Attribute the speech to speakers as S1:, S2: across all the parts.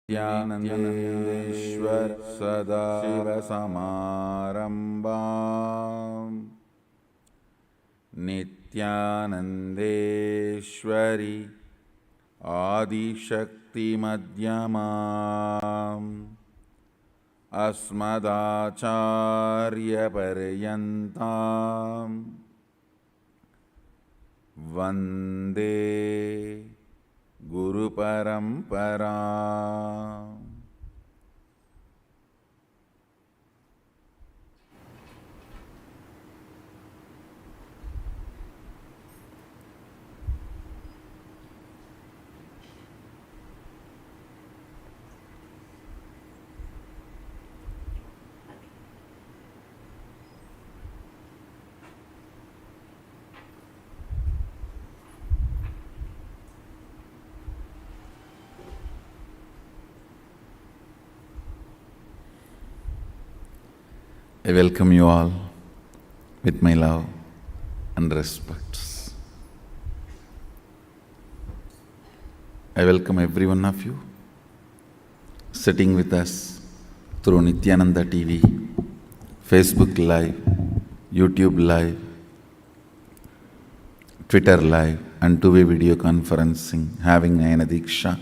S1: Nithyanandeshwar SadaShiva Samarambam Nithyanandeshwari Adishakti Madhyamam Asmadacharya Paryantam Vande Guru Parampara. I welcome you all with my love and respect. I welcome every one of you sitting with us through Nithyananda TV, Facebook Live, YouTube Live, Twitter Live, and two-way video conferencing, having Nayana Diksha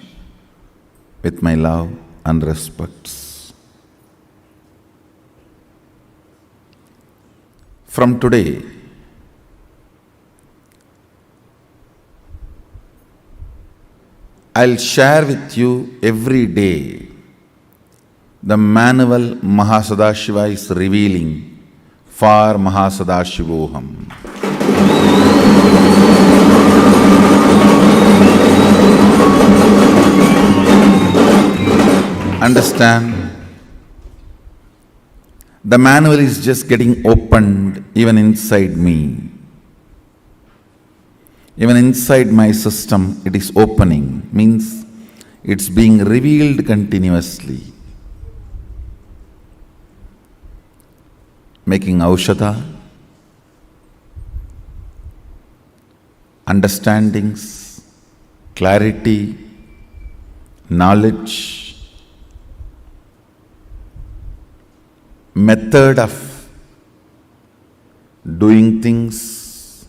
S1: with my love and respect. From today, I'll share with you every day the manual SadaShiva is revealing for SadaShivoham. Understand? The manual is just getting opened even inside me. Even inside my system, it is opening, means it's being revealed continuously. Making aushadha, understandings, clarity, knowledge, method of doing things,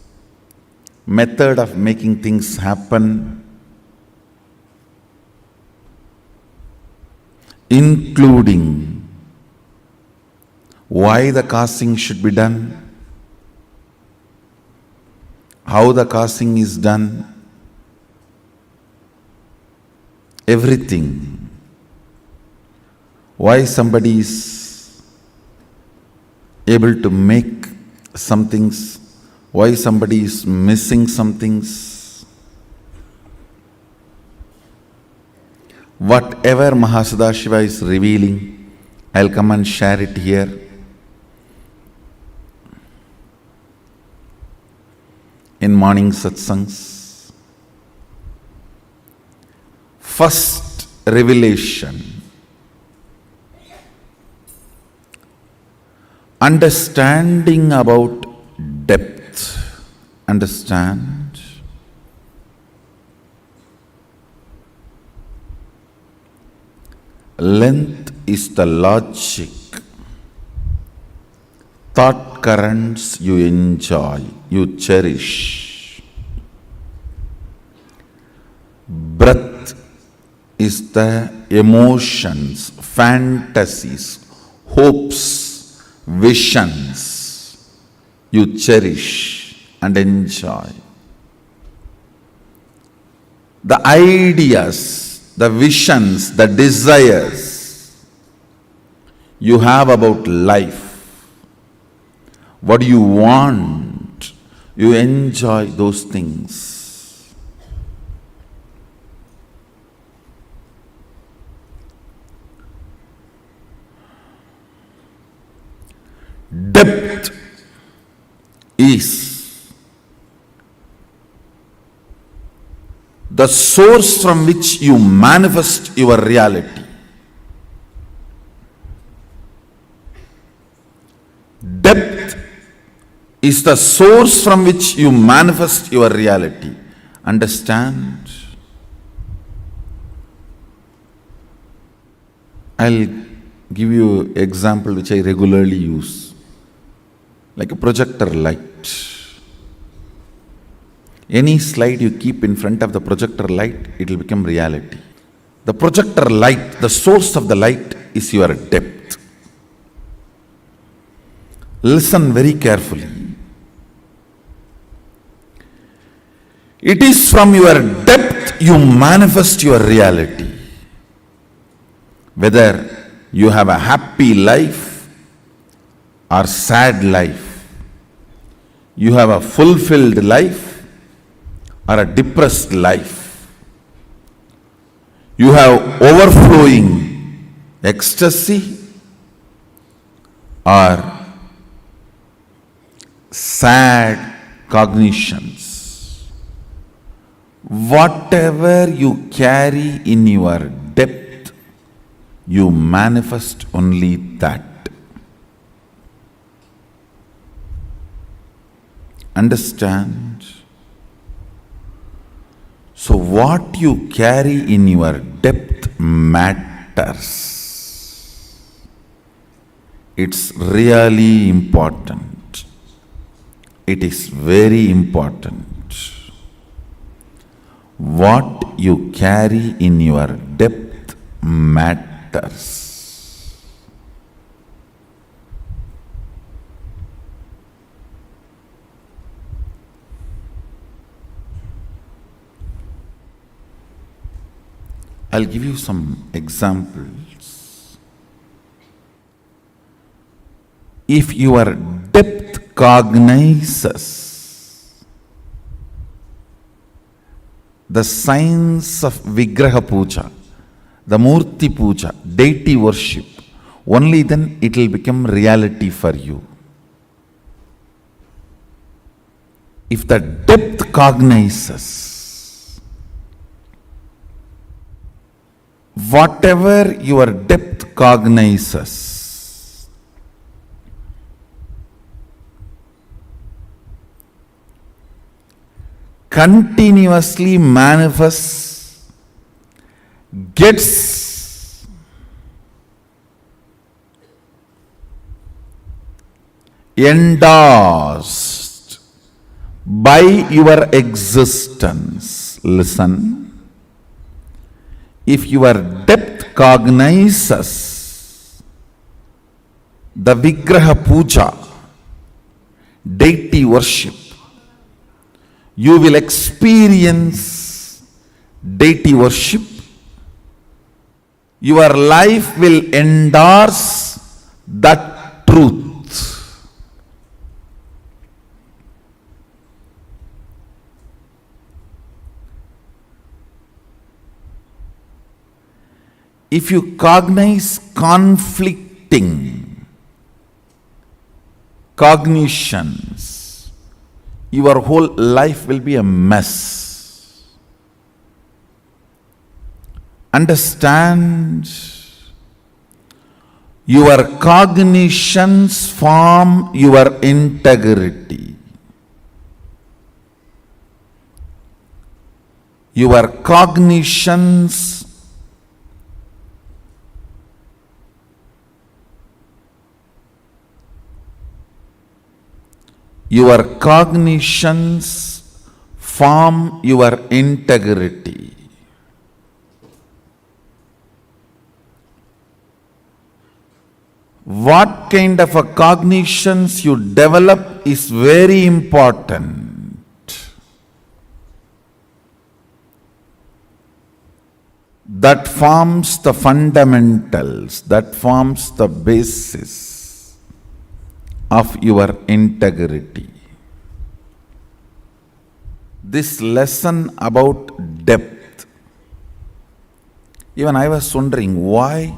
S1: method of making things happen, including why the causing should be done, how the causing is done, everything. Why somebody is able to make some things, why somebody is missing some things. Whatever SadaShiva is revealing, I'll come and share it here. In morning satsangs. First revelation. Understanding about depth. Understand? Length is the logic. Thought currents you enjoy, you cherish. Breadth is the emotions, fantasies, hopes, visions you cherish and enjoy. The ideas, the visions, the desires you have about life, what you want, you enjoy those things. Depth is the source from which you manifest your reality. Depth is the source from which you manifest your reality. Understand? I'll give you example which I regularly use, like a projector light. Any slide you keep in front of the projector light, it will become reality. The projector light, the source of the light is your depth. Listen very carefully. It is from your depth you manifest your reality. Whether you have a happy life or sad life, you have a fulfilled life or a depressed life, you have overflowing ecstasy or sad cognitions. Whatever you carry in your depth, you manifest only that. Understand? So what you carry in your depth matters. It's really important. It is very important. What you carry in your depth matters. I'll give you some examples. If your depth cognizes the signs of Vigraha Puja, the Murti Puja, deity worship, only then it will become reality for you. If the depth cognizes whatever your depth cognizes, continuously manifests, gets endorsed by your existence. Listen. If your depth cognizes the Vigraha Puja, deity worship, you will experience deity worship. Your life will endorse that truth. If you cognize conflicting cognitions, your whole life will be a mess. Understand? Your cognitions form your integrity. Your cognitions form your integrity. What kind of a cognitions you develop is very important. That forms the fundamentals, that forms the basis of your integrity. This lesson about depth, even I was wondering why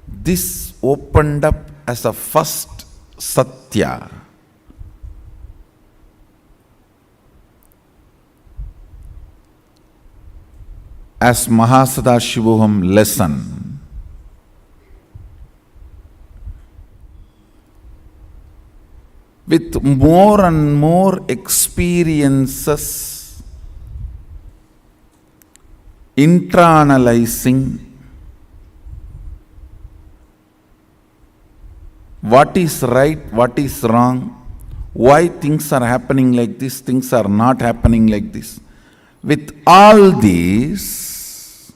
S1: this opened up as a first Satya. As SadaShivoham lesson. With more and more experiences, internalizing, what is right, what is wrong, why things are happening like this, things are not happening like this. With all these,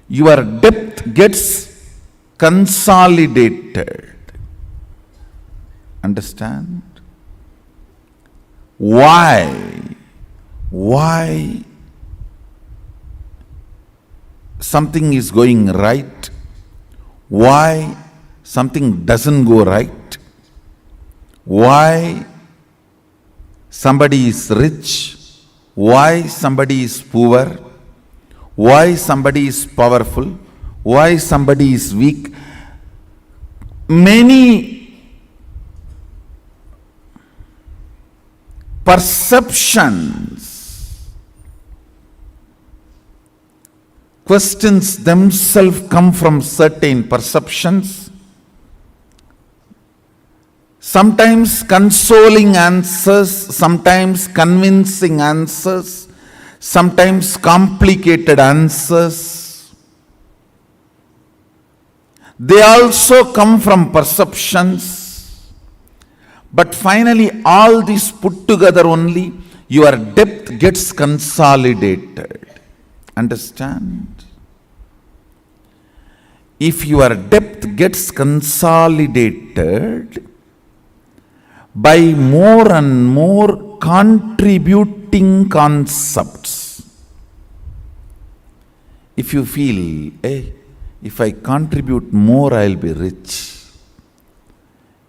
S1: your depth gets consolidated. Understand? Why? Why something is going right? Why something doesn't go right? Why somebody is rich? Why somebody is poor? Why somebody is powerful? Why somebody is weak? Many perceptions, questions themselves come from certain perceptions. Sometimes consoling answers, sometimes convincing answers, sometimes complicated answers. They also come from perceptions. But finally, all this put together only, your depth gets consolidated. Understand? If your depth gets consolidated by more and more contributing concepts, if you feel, hey, if I contribute more, I'll be rich.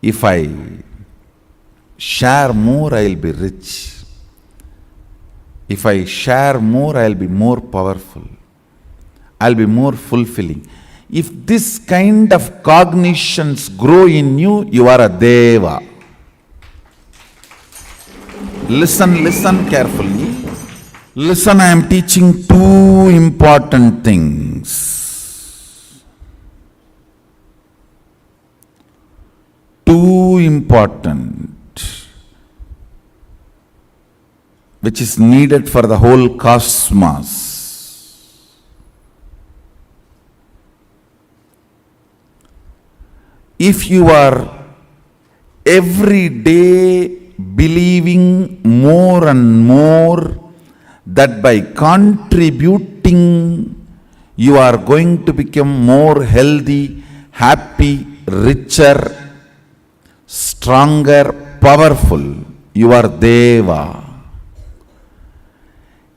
S1: If I share more, I'll be rich. If I share more, I'll be more powerful. I'll be more fulfilling. If this kind of cognitions grow in you, you are a Deva. Listen carefully. Listen, I am teaching two important things. Two important, which is needed for the whole cosmos. If you are every day believing more and more that by contributing you are going to become more healthy, happy, richer, stronger, powerful, you are Deva.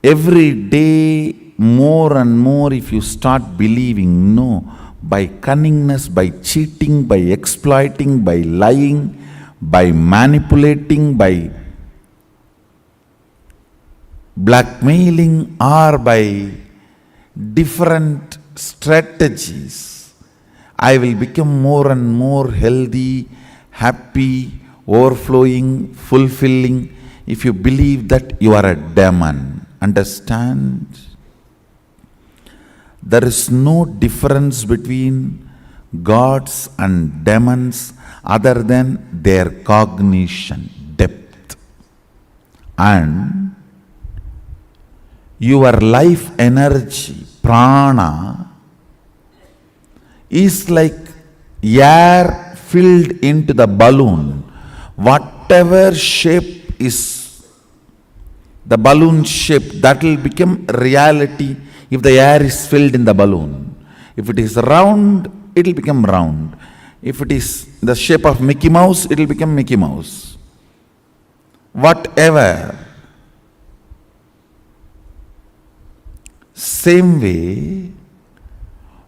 S1: Every day more and more if you start believing, no, by cunningness, by cheating, by exploiting, by lying, by manipulating, by blackmailing, or by different strategies, I will become more and more healthy, happy, overflowing, fulfilling. If you believe that, you are a demon. Understand? There is no difference between gods and demons other than their cognition, depth. And your life energy, prana, is like air filled into the balloon. Whatever shape is the balloon shape, that will become reality if the air is filled in the balloon. If it is round, it will become round. If it is the shape of Mickey Mouse, it will become Mickey Mouse. Whatever. Same way,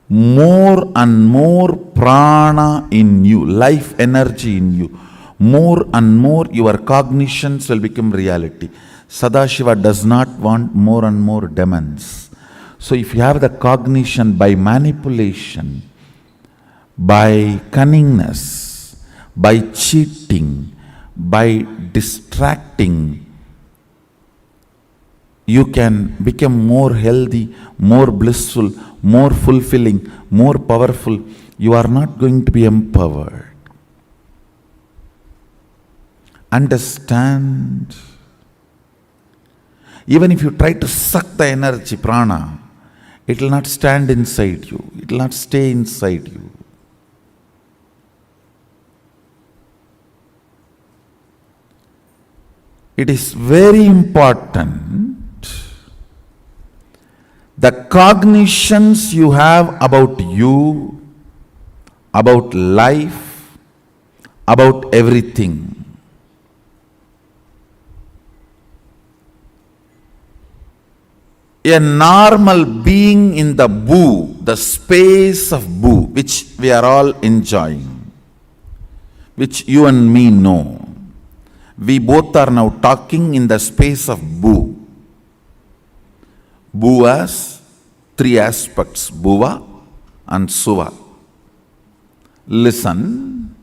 S1: more and more prana in you, life energy in you, more and more your cognitions will become reality. SadaShiva does not want more and more demons. So if you have the cognition by manipulation, by cunningness, by cheating, by distracting, you can become more healthy, more blissful, more fulfilling, more powerful. You are not going to be empowered. Understand? Even if you try to suck the energy, prana, it will not stand inside you. It will not stay inside you. It is very important. The cognitions you have about you, about life, about everything. A normal being in the boo, the space of boo, which we are all enjoying, which you and me know. We both are now talking in the space of boo. Boo has three aspects, bhuva and suva. Listen,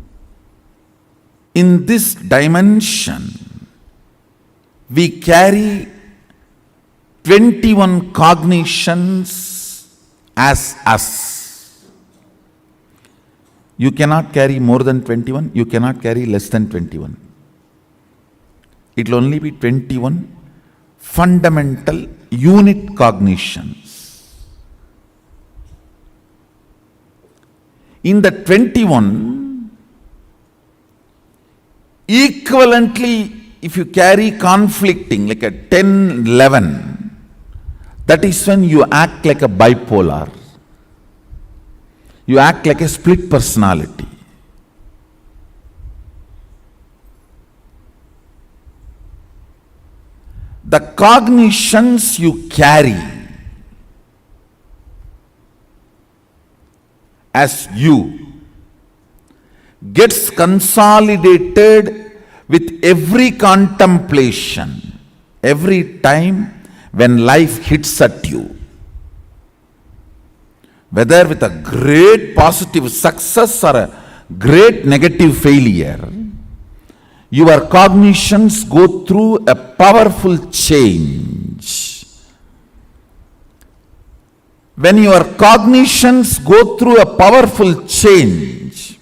S1: in this dimension, we carry 21 cognitions as us. You cannot carry more than 21, you cannot carry less than 21. It will only be 21 fundamental unit cognitions. In the 21, equivalently, if you carry conflicting, like a 10, 11, that is when you act like a bipolar. You act like a split personality. The cognitions you carry as you gets consolidated with every contemplation, every time when life hits at you. Whether with a great positive success or a great negative failure, your cognitions go through a powerful change. When your cognitions go through a powerful change,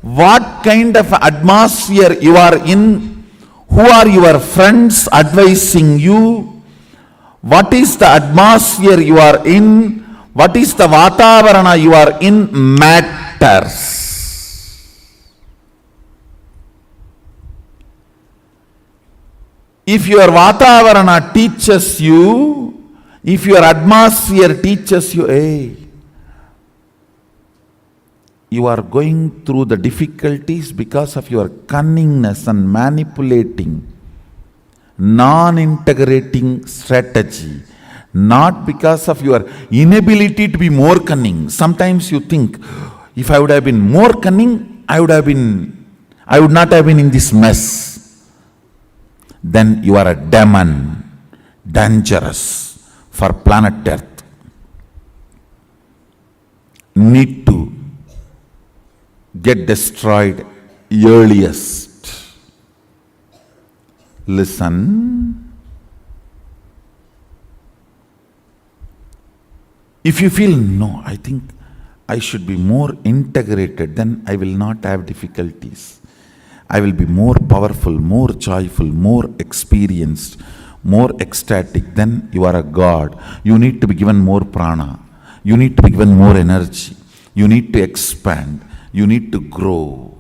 S1: what kind of atmosphere you are in, who are your friends advising you, what is the atmosphere you are in, what is the vatavarana you are in matters. If your vatavarana teaches you, if your atmosphere teaches you, hey, you are going through the difficulties because of your cunningness and manipulating, non-integrating strategy, not because of your inability to be more cunning. Sometimes you think, if I would have been more cunning, I would not have been in this mess. Then you are a demon, dangerous for planet Earth. Need to get destroyed earliest. Listen. If you feel, no, I think I should be more integrated, then I will not have difficulties. I will be more powerful, more joyful, more experienced, more ecstatic. Then you are a god. You need to be given more prana. You need to be given more energy. You need to expand. You need to grow.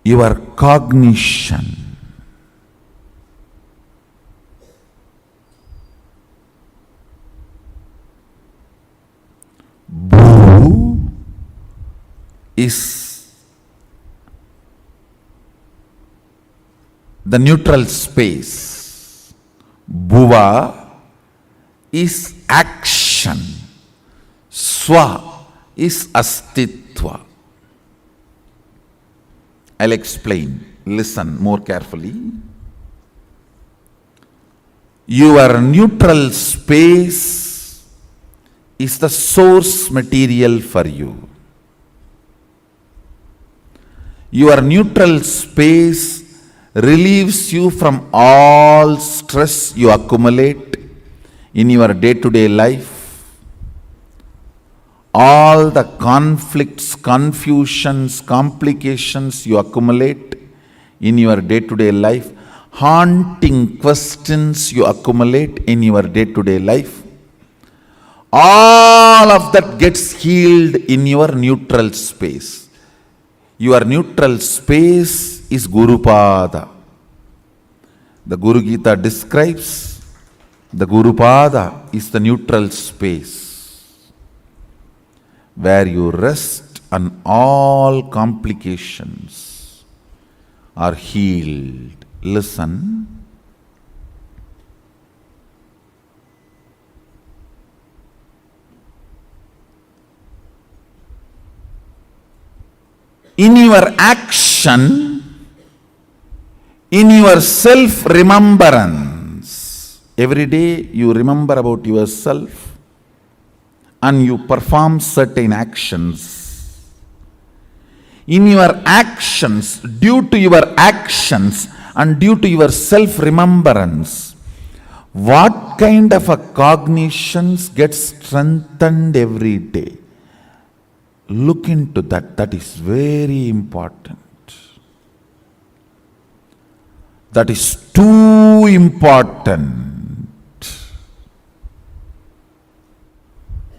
S1: Your cognition Bhu is the neutral space. Bhuva is action. Swa is astitva. I'll explain. Listen more carefully. Your neutral space is the source material for you. Your neutral space relieves you from all stress you accumulate in your day-to-day life, all the conflicts, confusions, complications you accumulate in your day-to-day life, haunting questions you accumulate in your day-to-day life. all of that gets healed in your neutral space. Your neutral space is Guru Pada. The Guru Gita describes the Guru Pada is the neutral space where you rest and all complications are healed. Listen. In your action, in your self-remembrance, every day you remember about yourself and you perform certain actions. In your actions, due to your actions and due to your self-remembrance, what kind of a cognitions gets strengthened every day? Look into that. That is very important. That is too important.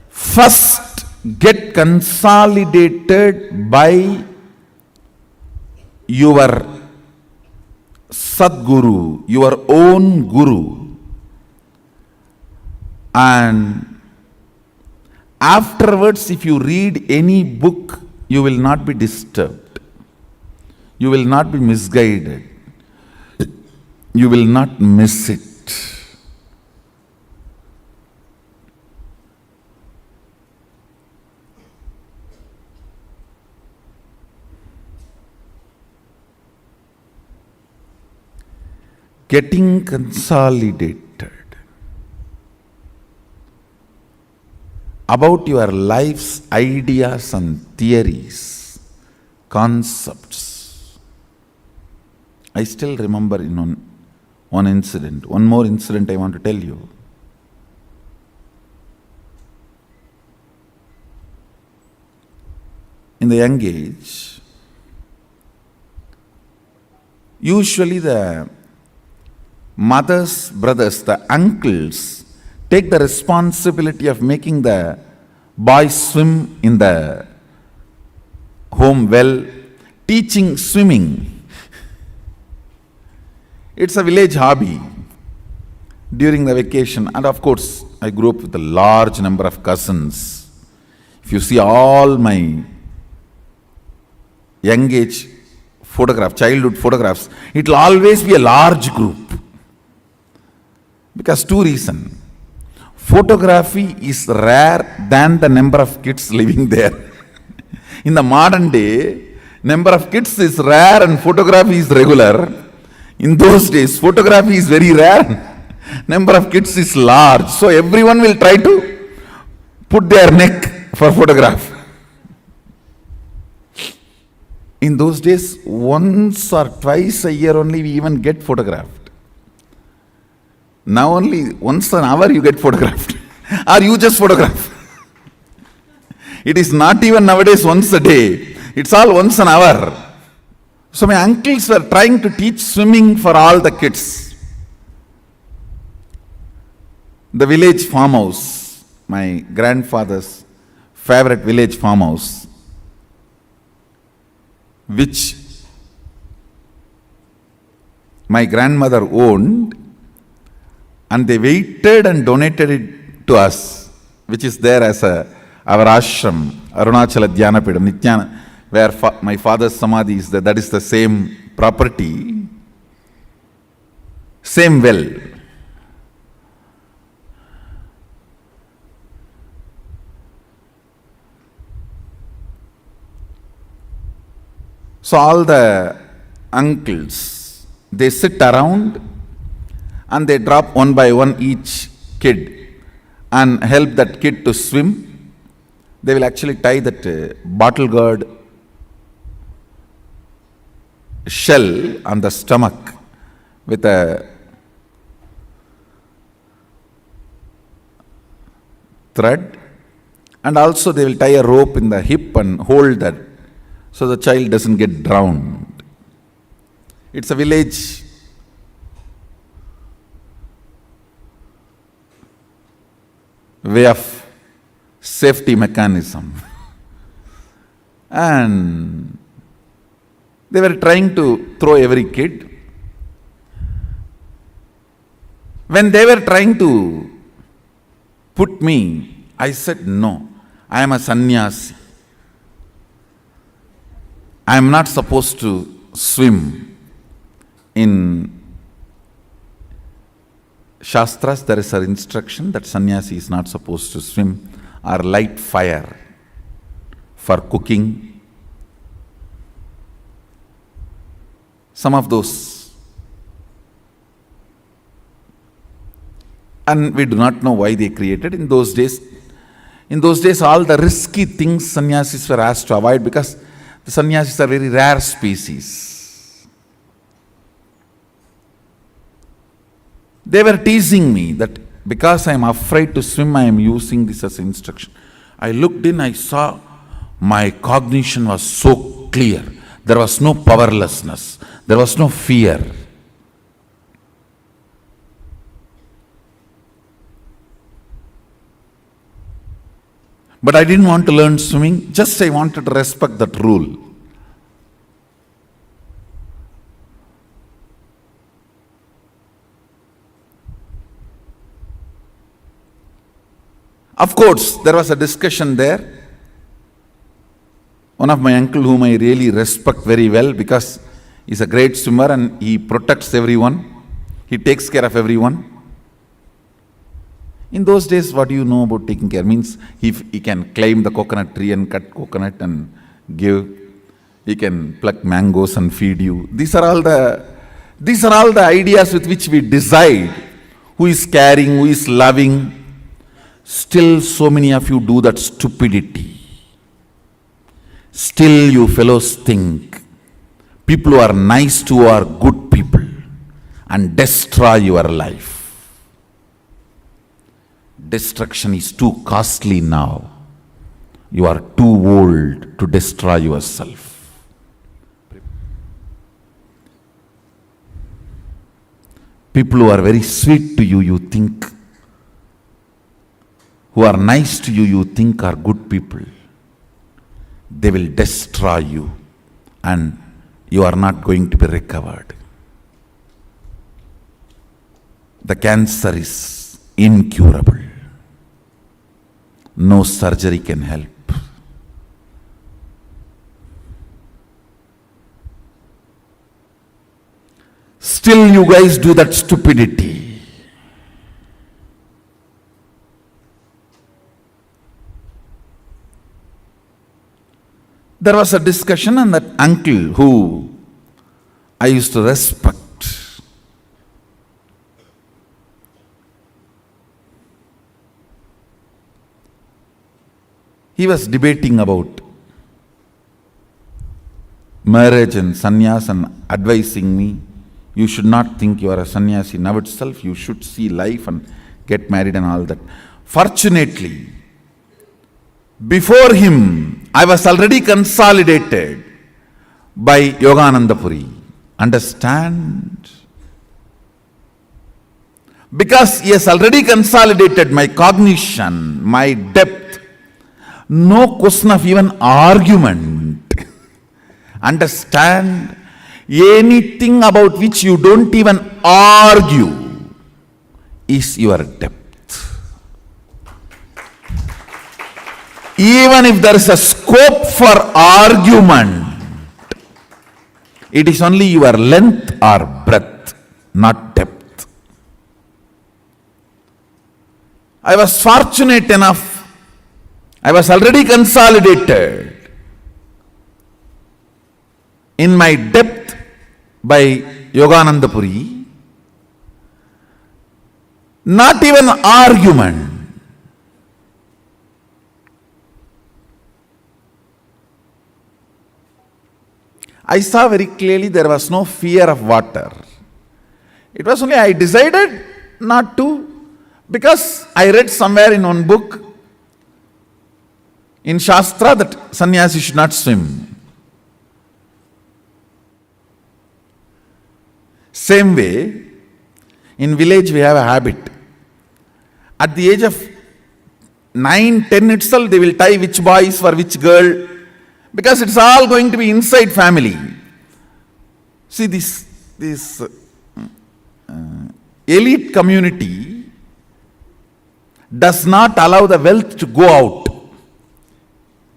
S1: First, get consolidated by your Sadguru, your own Guru. And afterwards, if you read any book, you will not be disturbed. You will not be misguided. You will not miss it. Getting consolidated about your life's ideas and theories, concepts. I still remember in one incident, one more incident I want to tell you. In the young age, usually the mothers, brothers, the uncles take the responsibility of making the boys swim in the home well, teaching swimming. It's a village hobby during the vacation. And of course, I grew up with a large number of cousins. If you see all my young age photographs, childhood photographs, it will always be a large group. Because two reasons. Photography is rare than the number of kids living there. In the modern day, number of kids is rare and photography is regular. In those days, photography is very rare. Number of kids is large. So everyone will try to put their neck for photograph. In those days, once or twice a year only we even get photographed. Now only once an hour you get photographed. Or you just photograph. It is not even nowadays once a day. It's all once an hour. So my uncles were trying to teach swimming for all the kids. The village farmhouse, my grandfather's favorite village farmhouse, which my grandmother owned, and they waited and donated it to us, which is there as our ashram, Arunachala Dhyanapidam, Nithyananda, where my father's samadhi is there. That is the same property, same well. So all the uncles, they sit around and they drop one by one each kid and help that kid to swim. They will actually tie that bottle gourd shell on the stomach with a thread, and also they will tie a rope in the hip and hold that so the child doesn't get drowned. It's a village way of safety mechanism. And they were trying to throw every kid. When they were trying to put me, I said, no, I am a sannyasi. I am not supposed to swim. In Shastras, there is an instruction that sannyasi is not supposed to swim or light fire for cooking. Some of those. And we do not know why they created. In those days, all the risky things sannyasis were asked to avoid, because the sannyasis are very rare species. They were teasing me that because I am afraid to swim, I am using this as instruction. I looked in, I saw my cognition was so clear. There was no powerlessness. There was no fear. But I didn't want to learn swimming, just I wanted to respect that rule. Of course, there was a discussion there. One of my uncle, whom I really respect very well, because he's a great swimmer and he protects everyone. He takes care of everyone. In those days, what do you know about taking care? Means he can climb the coconut tree and cut coconut and give. He can pluck mangoes and feed you. These are all the ideas with which we decide who is caring, who is loving. Still, so many of you do that stupidity. Still, you fellows think people who are nice to you are good people and destroy your life. Destruction is too costly now. You are too old to destroy yourself. People who are very sweet to you, you think, who are nice to you, you think are good people. They will destroy you and you are not going to be recovered. The cancer is incurable. No surgery can help. Still you guys do that stupidity. There was a discussion, and that uncle who I used to respect, he was debating about marriage and sannyas and advising me, you should not think you are a sannyasi now itself, you should see life and get married and all that. Fortunately, before him, I was already consolidated by Yogananda Puri. Understand? Because he has already consolidated my cognition, my depth. No question of even argument. Understand? Anything about which you don't even argue is your depth. Even if there is a scope for argument, it is only your length or breadth, not depth. I was fortunate enough, I was already consolidated in my depth by Yogananda Puri. Not even argument. I saw very clearly there was no fear of water. It was only I decided not to, because I read somewhere in one book, in Shastra, that sannyasi should not swim. Same way, in village we have a habit. At the age of 9, 10 itself they will tie which boy is for which girl, because it's all going to be inside family. See, this elite community does not allow the wealth to go out.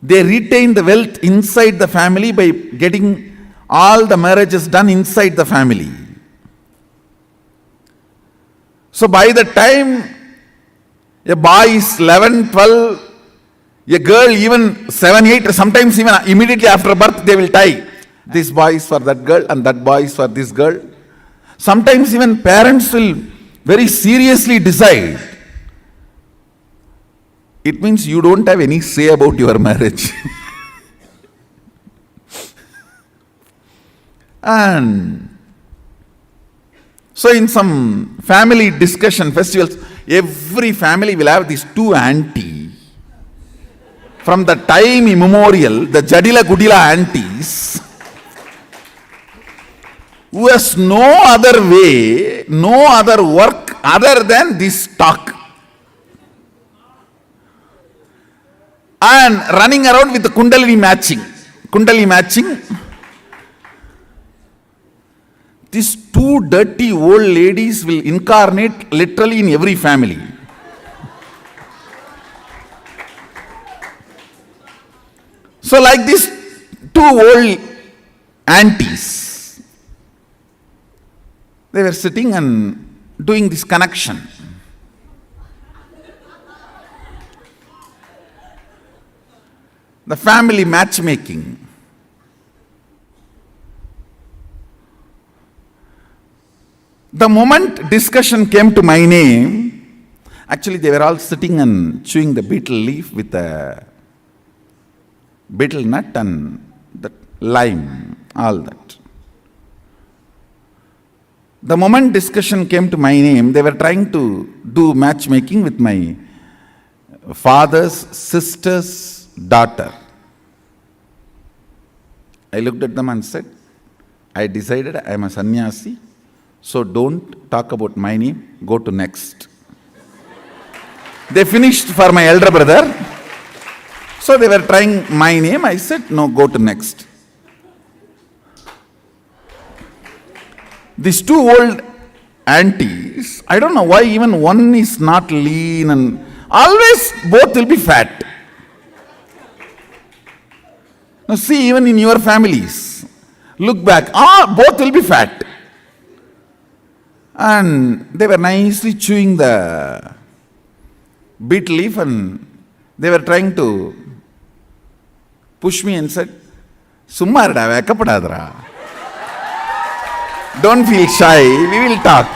S1: They retain the wealth inside the family by getting all the marriages done inside the family. So by the time a boy is 11, 12, a girl even 7, 8, sometimes even immediately after birth they will tie. This boy is for that girl and that boy is for this girl. Sometimes even parents will very seriously decide. It means you don't have any say about your marriage. And so in some family discussion festivals, every family will have these two aunties. From the time immemorial, the Jadila Gudila aunties, who has no other way, no other work other than this talk. And running around with the Kundalini matching. Kundalini matching. These two dirty old ladies will incarnate literally in every family. So like these two old aunties, they were sitting and doing this connection. The family matchmaking. The moment discussion came to my name, actually they were all sitting and chewing the betel leaf with a betel nut and the lime, all that. The moment discussion came to my name, they were trying to do matchmaking with my father's sister's daughter. I looked at them and said, I decided I am a sannyasi, so don't talk about my name, go to next. They finished for my elder brother, so they were trying my name. I said, no, go to next. These two old aunties, I don't know why even one is not lean and always both will be fat. Now see, even in your families, look back, both will be fat. And they were nicely chewing the betel leaf and they were trying to push me and said, Summarada, vekkapadadra. Don't feel shy, we will talk.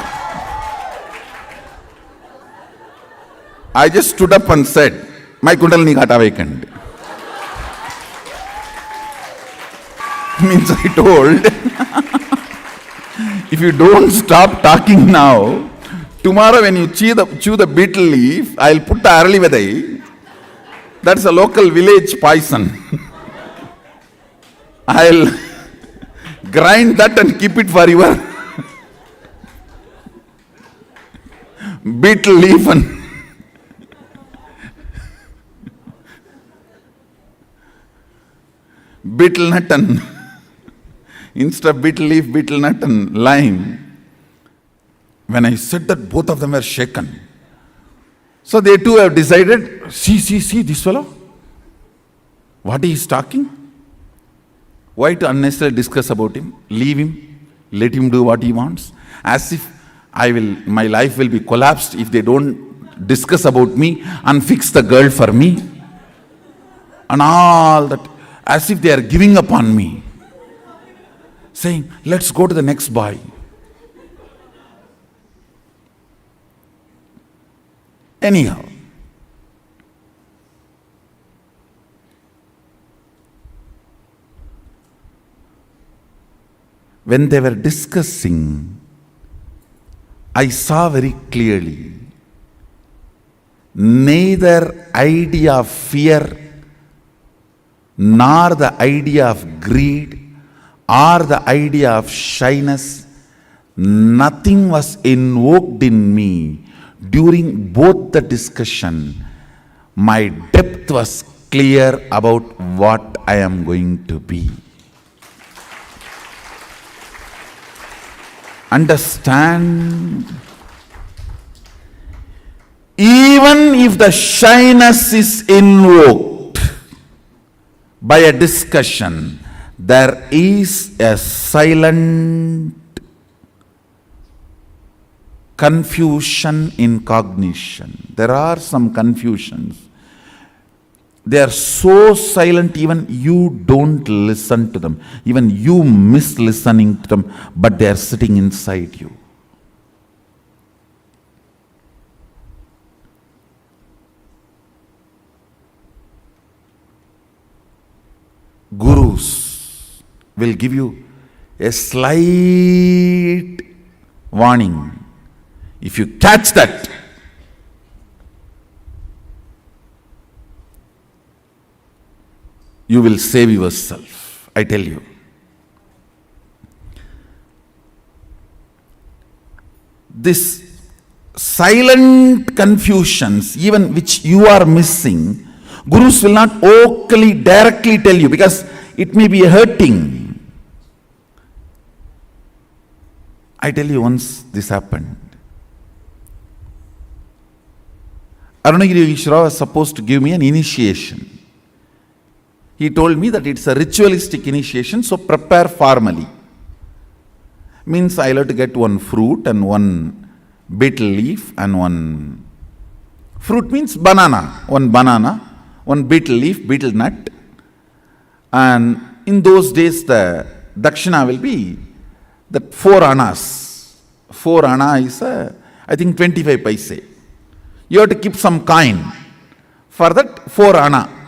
S1: I just stood up and said, my Kundalini got awakened. Means I told, if you don't stop talking now, tomorrow when you chew the betel leaf, I'll put the arali vedai. That's a local village poison. I'll grind that and keep it for your betel leaf and betel nut and instead of betel leaf, betel nut and lime. When I said that, both of them were shaken. So they too have decided, see this fellow, what he is talking. Why to unnecessarily discuss about him? Leave him, let him do what he wants. As if my life will be collapsed if they don't discuss about me and fix the girl for me. And all that, as if they are giving up on me. Saying, let's go to the next boy. Anyhow, when they were discussing, I saw very clearly, neither idea of fear, nor the idea of greed, or the idea of shyness, nothing was invoked in me during both the discussion. My depth was clear about what I am going to be. Understand? Even if the shyness is invoked by a discussion, there is a silent confusion in cognition. There are some confusions. They are so silent, even you don't listen to them. Even you miss listening to them, but they are sitting inside you. Gurus will give you a slight warning. If you catch that, you will save yourself, I tell you. This silent confusions, even which you are missing, Gurus will not vocally, directly tell you, because it may be hurting. I tell you, once this happened. Arunagiri Ishra was supposed to give me an initiation. He told me that it's a ritualistic initiation, so prepare formally. Means I'll have to get one fruit and one betel leaf and one... Fruit means banana. One betel leaf, betel nut. And in those days the dakshina will be the 4 annas. 4 anna is, I think, 25 paise. You have to keep some coin for that 4 anna.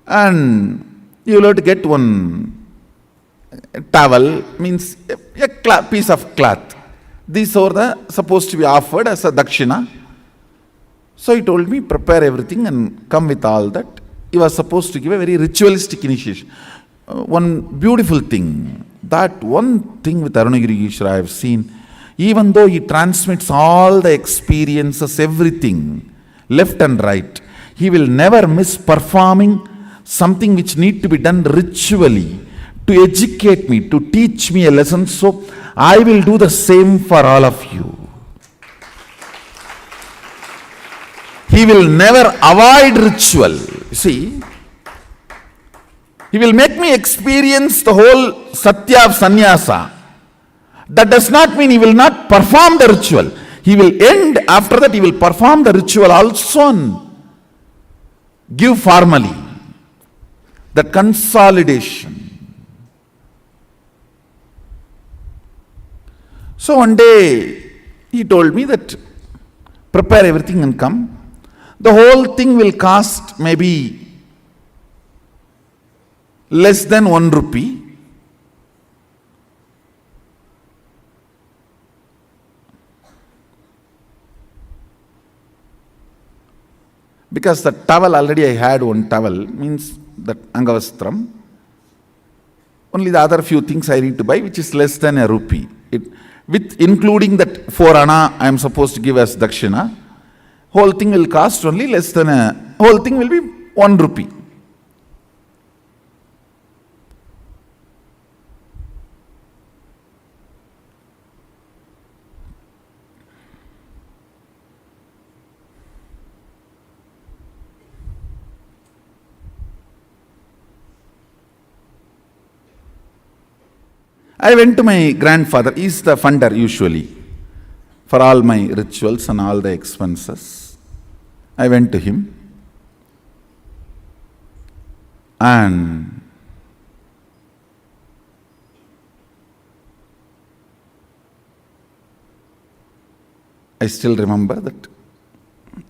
S1: And you will have to get one towel, means a piece of cloth. These are supposed to be offered as a dakshina. So he told me, prepare everything and come with all that. He was supposed to give a very ritualistic initiation. One beautiful thing, that one thing with Arunagiri Ishra I have seen, even though he transmits all the experiences, everything, left and right, he will never miss performing something which need to be done ritually to educate me, to teach me a lesson. So I will do the same for all of you. He will never avoid ritual. You see, he will make me experience the whole satya of sannyasa. That does not mean he will not perform the ritual. He will end, after that he will perform the ritual also and give formally. The consolidation. So one day he told me that prepare everything and come. The whole thing will cost maybe less than 1 rupee. Because the towel, already I had one towel, means that Angavastram. Only the other few things I need to buy, which is less than a rupee. With including that 4 anna I am supposed to give as dakshina, whole thing will cost only less than whole thing will be 1 rupee. I went to my grandfather. He is the funder usually for all my rituals and all the expenses. I went to him and I still remember that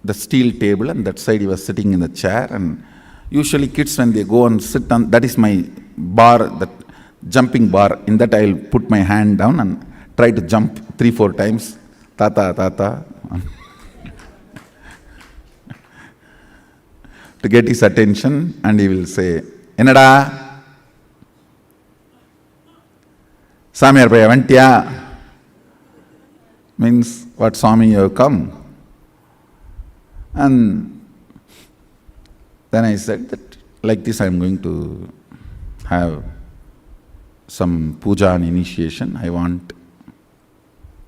S1: the steel table, and that side he was sitting in the chair, and usually kids when they go and sit on, that is my bar, that jumping bar, in that I'll put my hand down and try to jump 3-4 times. Tata, tata. To get his attention, and he will say, Enada? Samyar Paya Vantya? Means, what Swami, you have come? And then I said that like this I am going to have some puja and initiation. I want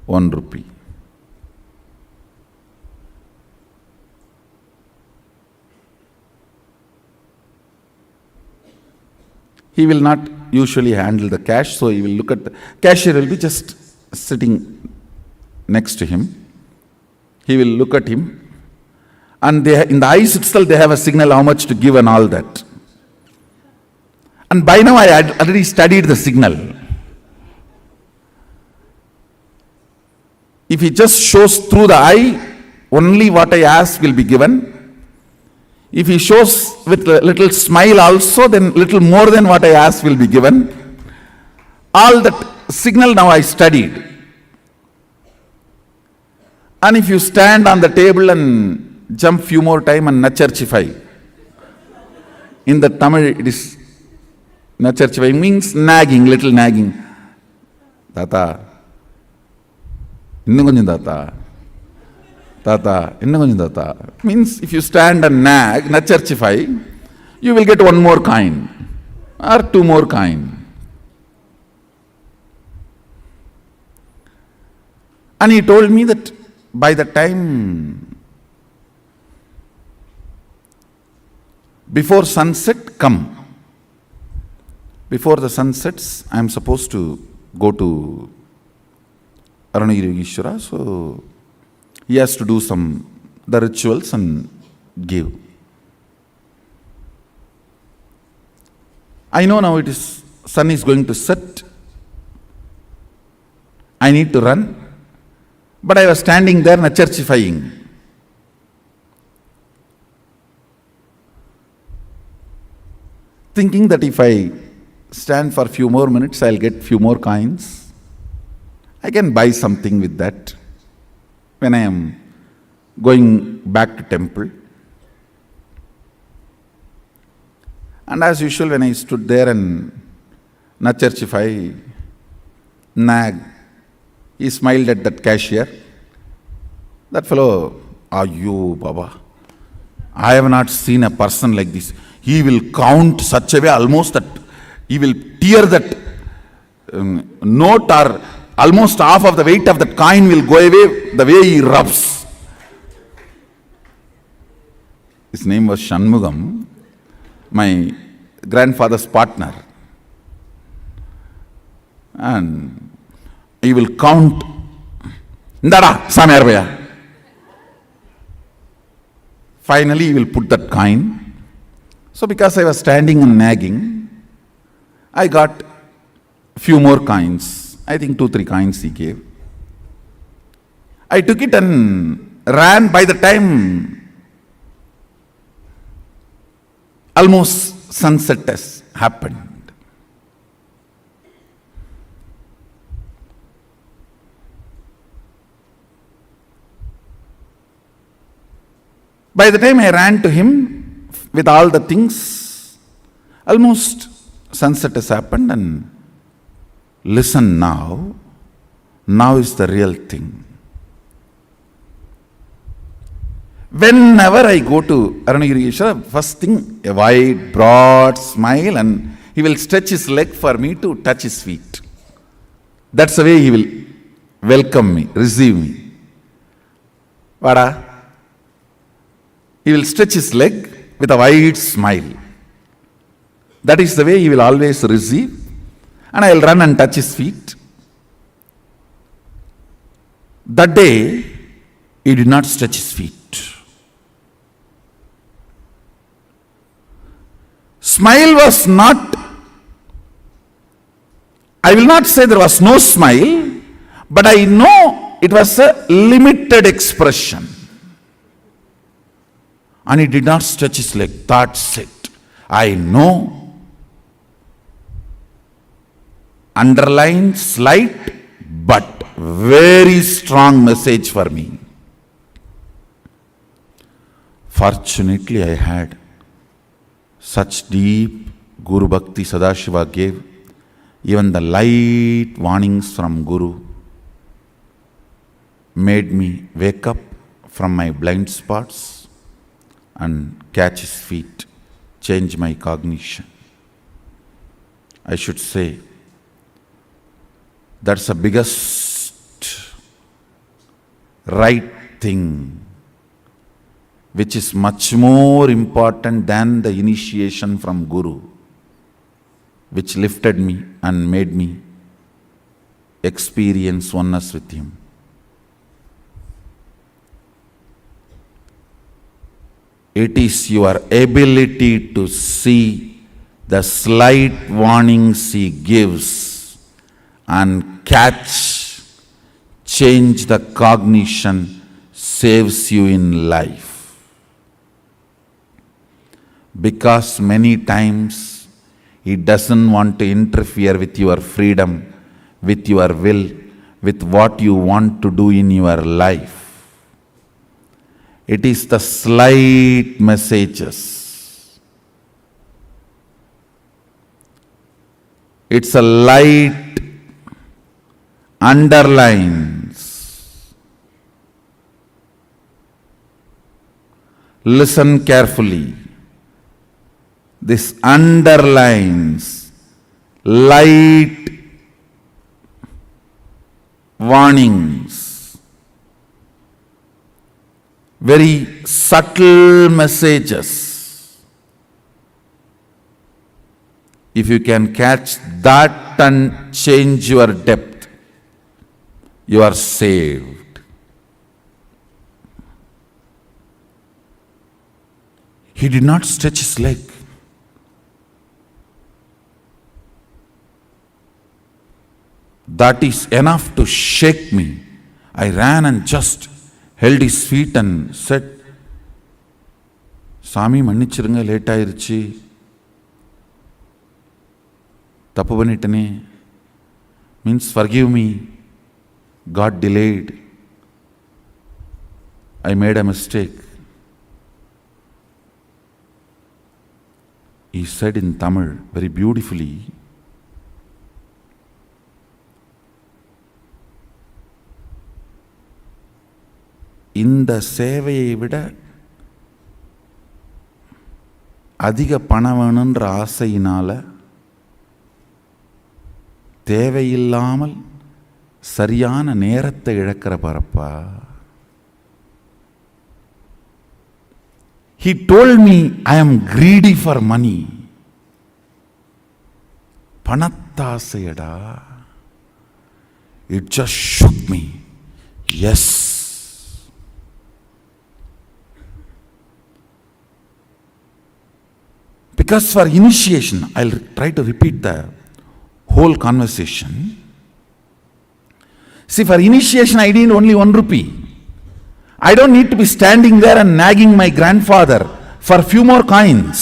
S1: 1 rupee. He will not usually handle the cash, so he will look at the cashier will be just sitting next to him. He will look at him, and in the eyes itself they have a signal how much to give and all that. And by now I had already studied the signal. If he just shows through the eye, only what I ask will be given. If he shows with a little smile also, then little more than what I ask will be given. All that signal now I studied. And if you stand on the table and jump few more time and nacharchify, in the Tamil it is nacharchify means nagging, little nagging. Tata, innum konjam tata. Tata, innum konjam tata. Means if you stand and nag, nacharchify, you will get 1 more coin or 2 more coin. And he told me that by the time before sunset, come. Before the sun sets, I am supposed to go to Arunagiri Yogeshwara, so he has to do the rituals and give. I know now sun is going to set. I need to run. But I was standing there nacharchifying. Thinking that if I stand for a few more minutes, I'll get few more coins. I can buy something with that when I am going back to temple. And as usual, when I stood there and nacharchify, nag, he smiled at that cashier. That fellow, you Baba, I have not seen a person like this. He will count such a way almost that he will tear that note, or almost half of the weight of that coin will go away the way he rubs. His name was Shanmugam, my grandfather's partner. And he will count. Ndada, Samayarvaya. Finally, he will put that coin. So because I was standing and nagging, I got few more coins. I think 2-3 coins he gave. I took it and ran. By the time almost sunset has happened. By the time I ran to him with all the things, almost sunset has happened, and listen now is the real thing. Whenever I go to Arunagiri Yogeshwara, first thing, a wide, broad smile, and he will stretch his leg for me to touch his feet. That's the way he will welcome me, receive me. Vada? He will stretch his leg with a wide smile. That is the way he will always receive. And I will run and touch his feet. That day, he did not stretch his feet. Smile was not, I will not say there was no smile, but I know it was a limited expression. And he did not stretch his leg. That's it. I know. Underline, slight, but very strong message for me. Fortunately, I had such deep Guru Bhakti SadaShiva gave. Even the light warnings from Guru made me wake up from my blind spots and catch his feet, change my cognition. I should say, that's the biggest right thing, which is much more important than the initiation from Guru, which lifted me and made me experience oneness with him. It is your ability to see the slight warnings he gives and catch, change the cognition, saves you in life. Because many times he doesn't want to interfere with your freedom, with your will, with what you want to do in your life. It is the slight messages. It's a light underlines. Listen carefully. This underlines light warnings. Very subtle messages. If you can catch that and change your depth, you are saved. He did not stretch his leg. That is enough to shake me. I ran and just held his feet and said, Sami மன்னிச்சிருங்க, late ஆயிருச்சு, தப்பு பண்ணிட்டனே, means forgive me, God delayed, I made a mistake. He said in Tamil very beautifully, இந்த சேவையை விட அதிக பணம் வேணுன்ற ஆசையினால தேவையில்லாமல் சரியான நேரத்தை இழக்கிற பரப்பா. He told me I am greedy for money. பணத்தாசையடா. It just shook me. Yes. Because for initiation, I'll try to repeat the whole conversation. See, for initiation, I need only 1 rupee. I don't need to be standing there and nagging my grandfather for a few more coins.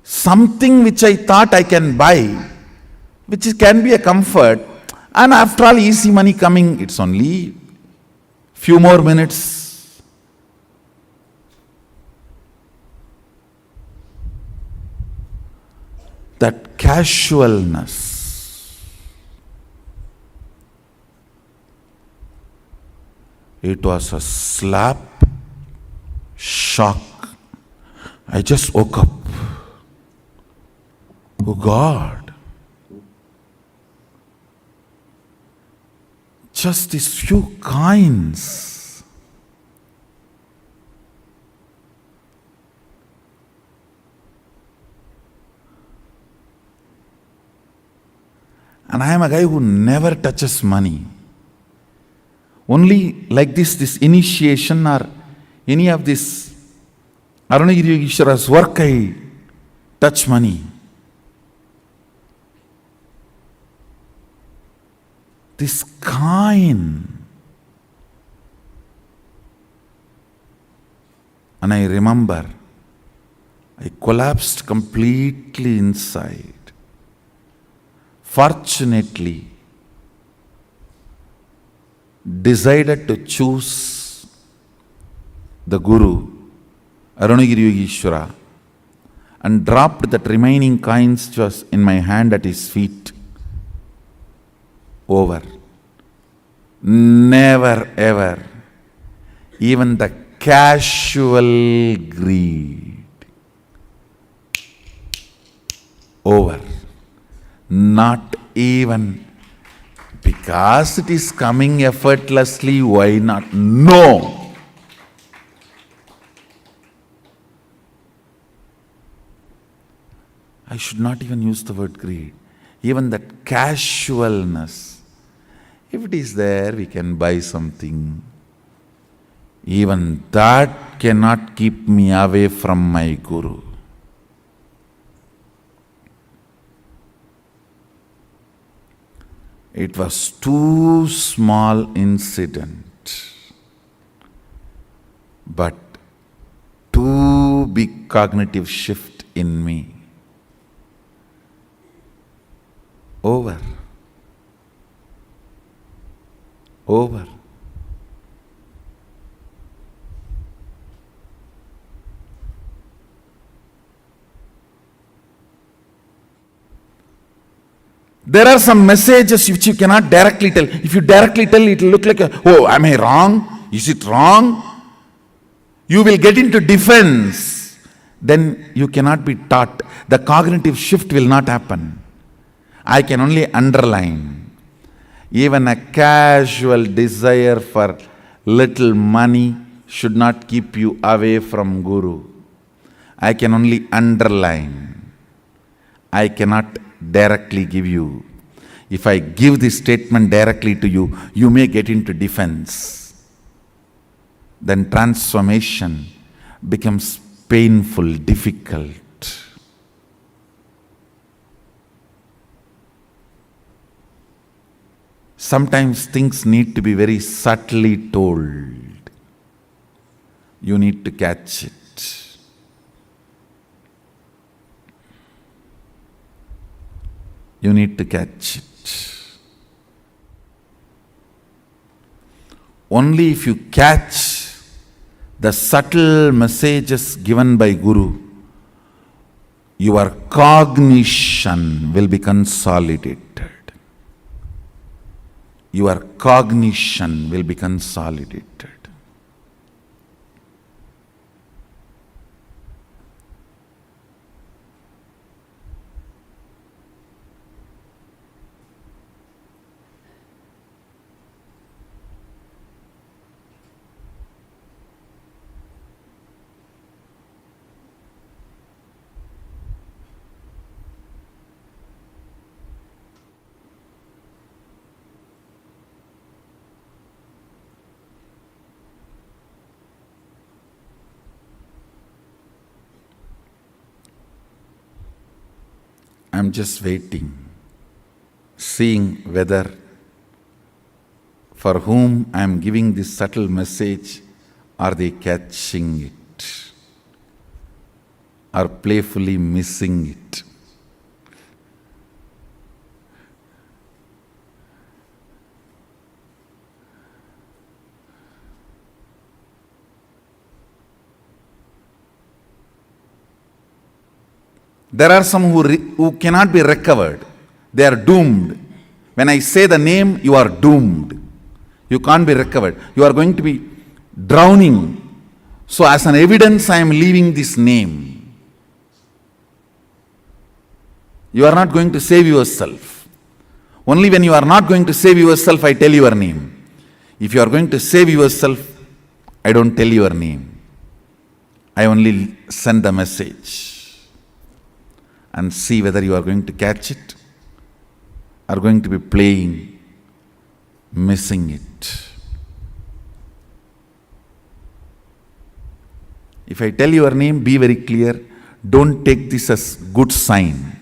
S1: Something which I thought I can buy, which can be a comfort, and after all, easy money coming, it's only few more minutes. That casualness, it was a slap, shock. I just woke up. Oh God, just these few coins. And I am a guy who never touches money. Only like this initiation or any of this Arunagiri Yogeshwara's work, I touch money. This coin. And I remember, I collapsed completely inside. Fortunately, decided to choose the Guru, Arunagiri Yogeshwara, and dropped that remaining coins which was in my hand at his feet. Over. Never ever even the casual greed. Over. Not even because it is coming effortlessly, why not? No. I should not even use the word greed. Even that casualness. If it is there, we can buy something. Even that cannot keep me away from my Guru. It was too small incident, but too big cognitive shift in me. Over. Over. There are some messages which you cannot directly tell. If you directly tell, it will look like, oh, am I wrong? Is it wrong? You will get into defense. Then you cannot be taught. The cognitive shift will not happen. I can only underline. Even a casual desire for little money should not keep you away from Guru. I can only underline. I cannot directly give you. If I give this statement directly to you, you may get into defense. Then transformation becomes painful, difficult. Sometimes things need to be very subtly told. You need to catch it. You need to catch it. Only if you catch the subtle messages given by Guru, your cognition will be consolidated. Your cognition will be consolidated. I'm just waiting, seeing whether for whom I'm giving this subtle message, are they catching it or playfully missing it? There are some who cannot be recovered. They are doomed. When I say the name, you are doomed. You can't be recovered. You are going to be drowning. So as an evidence, I am leaving this name. You are not going to save yourself. Only when you are not going to save yourself, I tell your name. If you are going to save yourself, I don't tell your name. I only send the message. And see whether you are going to catch it or going to be playing, missing it. If I tell your name, be very clear. Don't take this as good sign.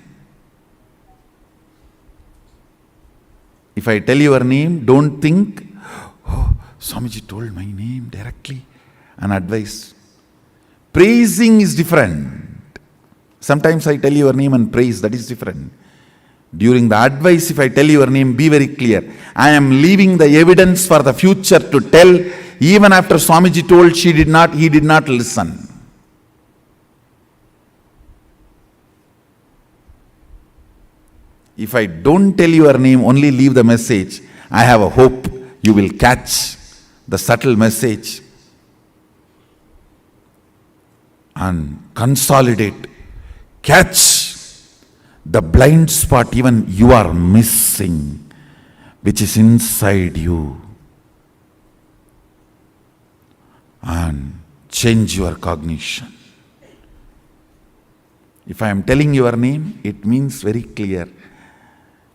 S1: If I tell your name, don't think, oh, Swamiji told my name directly and advice. Praising is different. Sometimes I tell your name and praise, that is different. During the advice, if I tell your name, be very clear. I am leaving the evidence for the future to tell. Even after Swamiji told, he did not listen. If I don't tell your name, only leave the message, I have a hope you will catch the subtle message and consolidate. Catch the blind spot even you are missing, which is inside you, and change your cognition. If I am telling your name, it means very clear.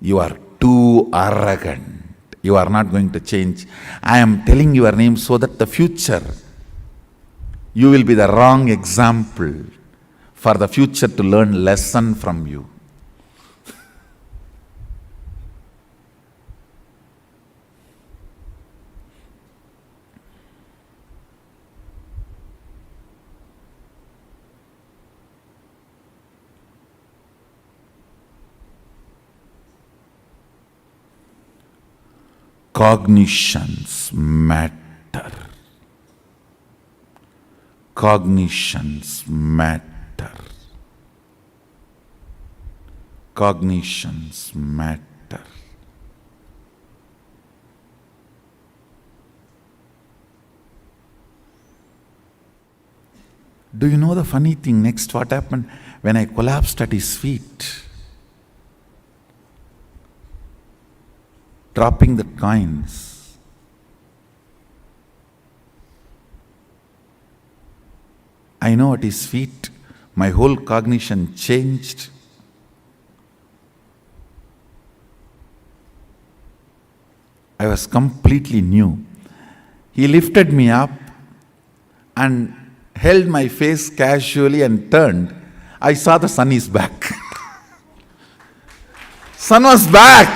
S1: You are too arrogant. You are not going to change. I am telling your name so that the future, you will be the wrong example for the future to learn lesson from you. Cognitions matter. Cognitions matter. Cognitions matter. Do you know the funny thing? Next, what happened when I collapsed at his feet, dropping the coins? I know at his feet, my whole cognition changed. I was completely new. He lifted me up and held my face casually and turned. I saw the sun is back. Sun was back.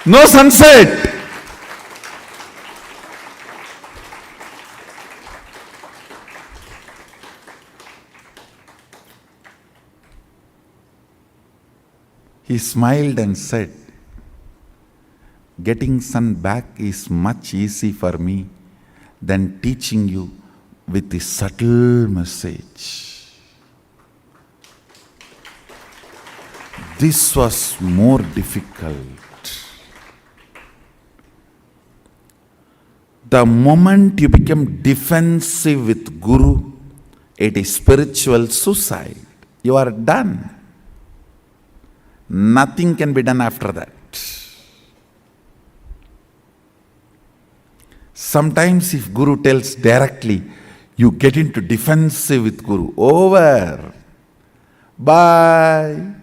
S1: No sunset. He smiled and said, "Getting sun back is much easy for me than teaching you with the subtle message." This was more difficult. The moment you become defensive with Guru, it is spiritual suicide. You are done. Nothing can be done after that. Sometimes if Guru tells directly, you get into defensive with Guru. Over. Bye.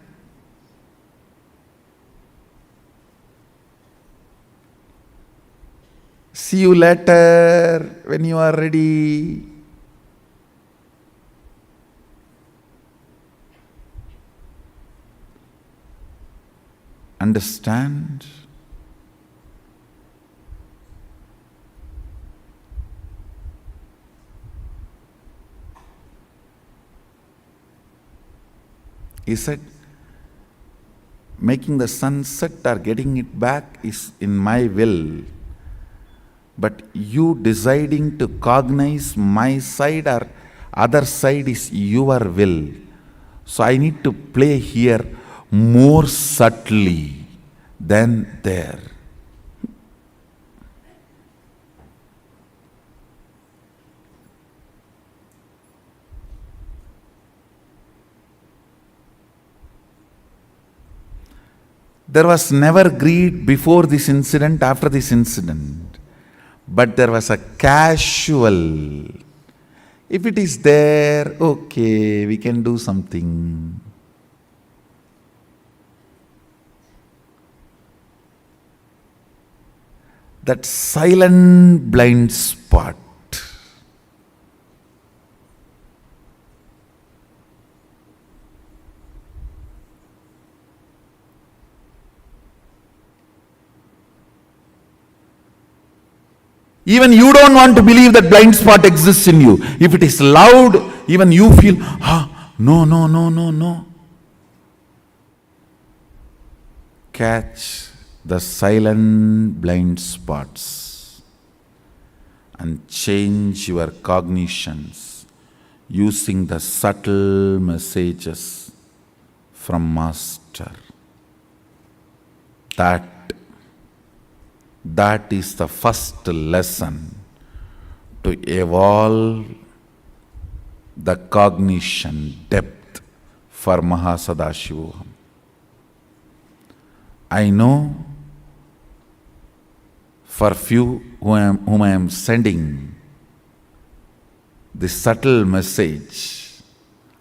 S1: See you later when you are ready. Understand? He said, making the sun set or getting it back is in my will. But you deciding to cognize my side or other side is your will. So I need to play here more subtly than there. There was never greed before this incident, after this incident. But there was a casual. If it is there, okay, we can do something. That silent blind spot. Even you don't want to believe that blind spot exists in you. If it is loud, even you feel, no. Catch the silent blind spots and change your cognitions using the subtle messages from Master. That is the first lesson to evolve the cognition depth for SadaShivoham. I know for few whom I am sending this subtle message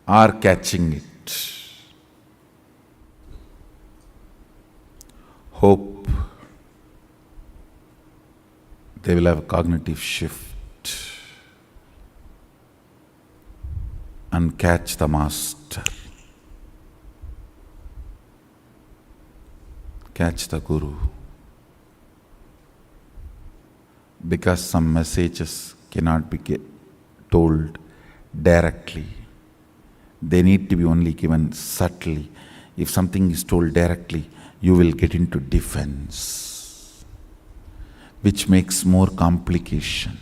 S1: are catching it. Hope they will have a cognitive shift and catch the Master, catch the Guru. Because some messages cannot be told directly. They need to be only given subtly. If something is told directly, you will get into defense, which makes more complication.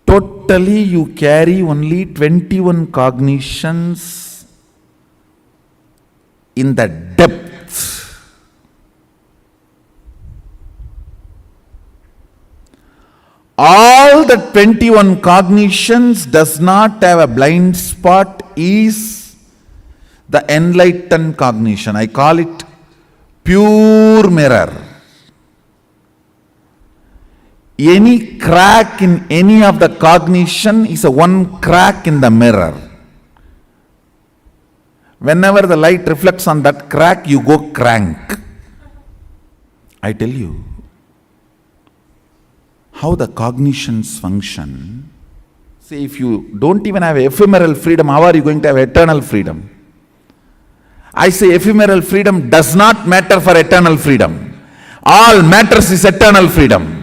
S1: Totally you carry only 21 cognitions in the depth. All the 21 cognitions does not have a blind spot is the enlightened cognition. I call it pure mirror. Any crack in any of the cognition is a one crack in the mirror. Whenever the light reflects on that crack, you go crank. I tell you how the cognitions function. See, if you don't even have ephemeral freedom, how are you going to have eternal freedom? I say ephemeral freedom does not matter for eternal freedom. All matters is eternal freedom.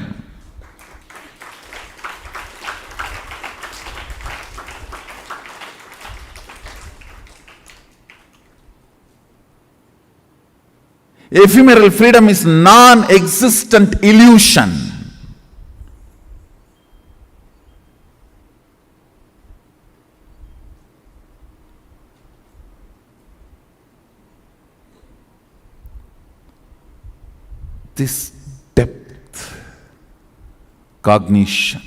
S1: Ephemeral freedom is non-existent illusion. This depth, cognition,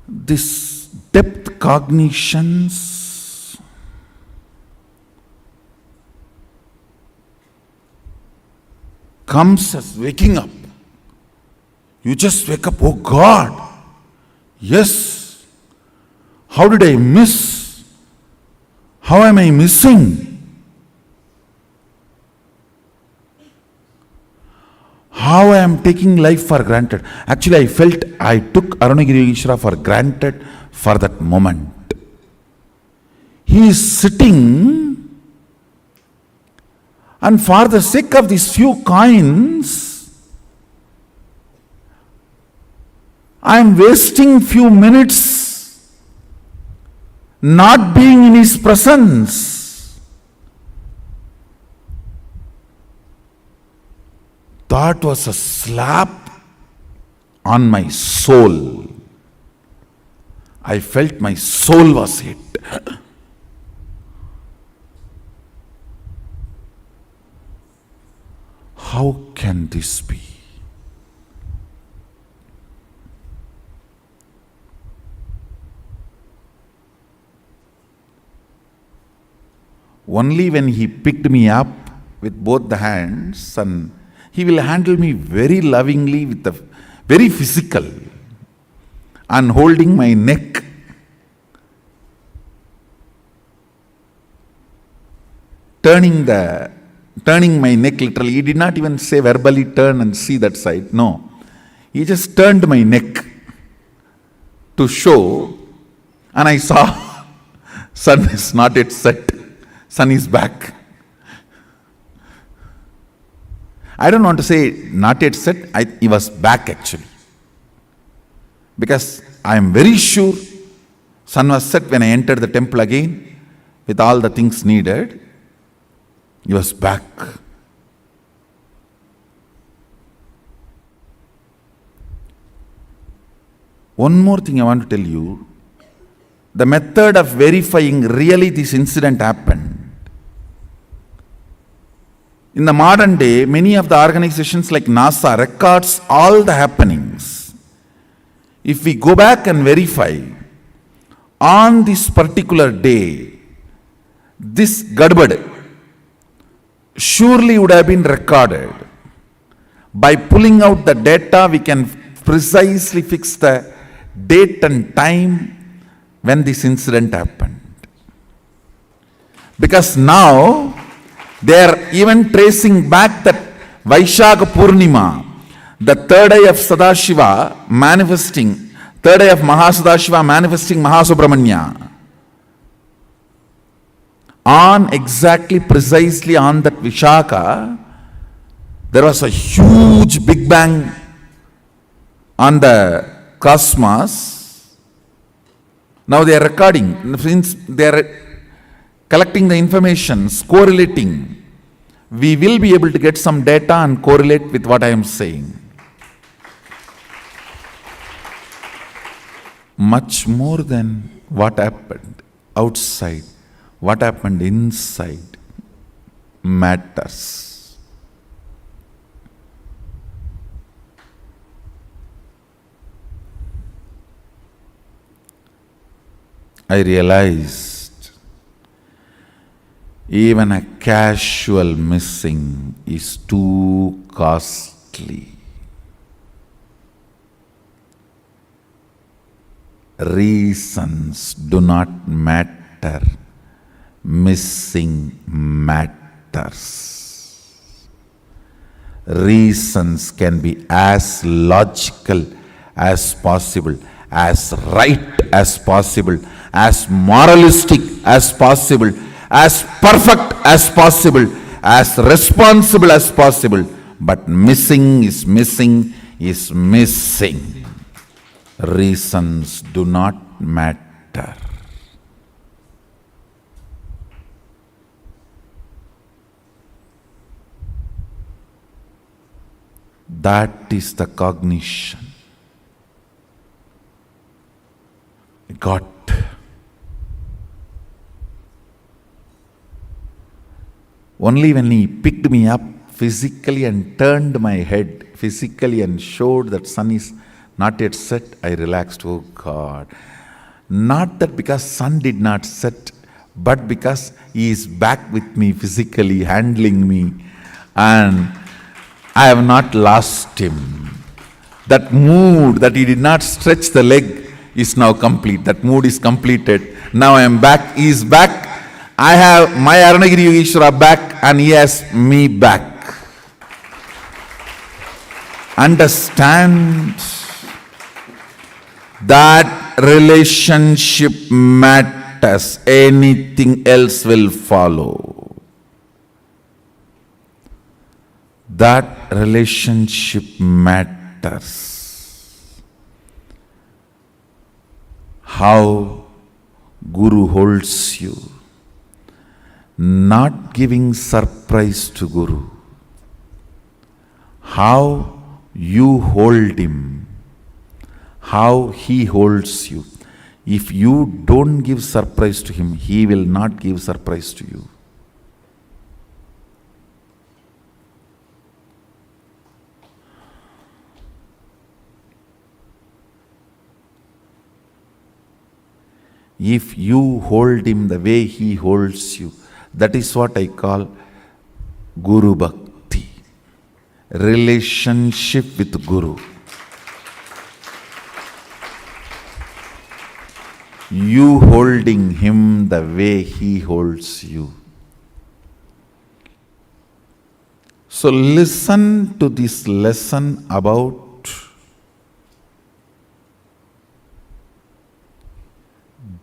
S1: this depth cognitions comes as waking up. You just wake up, oh God, yes. How did I miss? How am I missing? How I am taking life for granted. Actually, I felt I took Arunagiri Ishvara for granted for that moment. He is sitting, and for the sake of these few coins, I am wasting few minutes not being in his presence. That was a slap on my soul. I felt my soul was hit. How can this be? Only when he picked me up with both the hands, and he will handle me very lovingly with the very physical, and holding my neck. Turning my neck literally. He did not even say verbally turn and see that side. No. He just turned my neck to show, and I saw sun is not yet set. Sun is back. I don't want to say not yet set, he was back actually. Because I am very sure sun was set when I entered the temple again with all the things needed. He was back. One more thing I want to tell you. The method of verifying really this incident happened In the modern day, many of the organizations like NASA records all the happenings. If we go back and verify, on this particular day, this gadbad surely would have been recorded. By pulling out the data, we can precisely fix the date and time when this incident happened. Because now, they are even tracing back that Guru Poornima, the third eye of SadaShiva manifesting, third eye of SadaShiva manifesting Mahasubramanya. On exactly, precisely on that Vishaka, there was a huge Big Bang on the cosmos. Now they are recording, since they are collecting the information, correlating. We will be able to get some data and correlate with what I am saying. Much more than what happened outside, what happened inside matters. I realized even a casual missing is too costly. Reasons do not matter. Missing matters. Reasons can be as logical as possible, as right as possible, as moralistic as possible, as perfect as possible, as responsible as possible. But missing is missing is missing. Reasons do not matter. That is the cognition. Got. Only when he picked me up physically and turned my head physically and showed that sun is not yet set, I relaxed. Oh God. Not that because sun did not set, but because he is back with me physically, handling me, and I have not lost him. That mood that he did not stretch the leg is now complete. That mood is completed. Now I am back. He is back. I have my Aranagiri Yogeshwara back and he has me back. Understand that relationship matters. Anything else will follow. That relationship matters. How Guru holds you. Not giving surprise to Guru. How you hold him. How he holds you. If you don't give surprise to him, he will not give surprise to you. If you hold him the way he holds you, that is what I call Guru Bhakti. Relationship with Guru. You holding him the way he holds you. So listen to this lesson about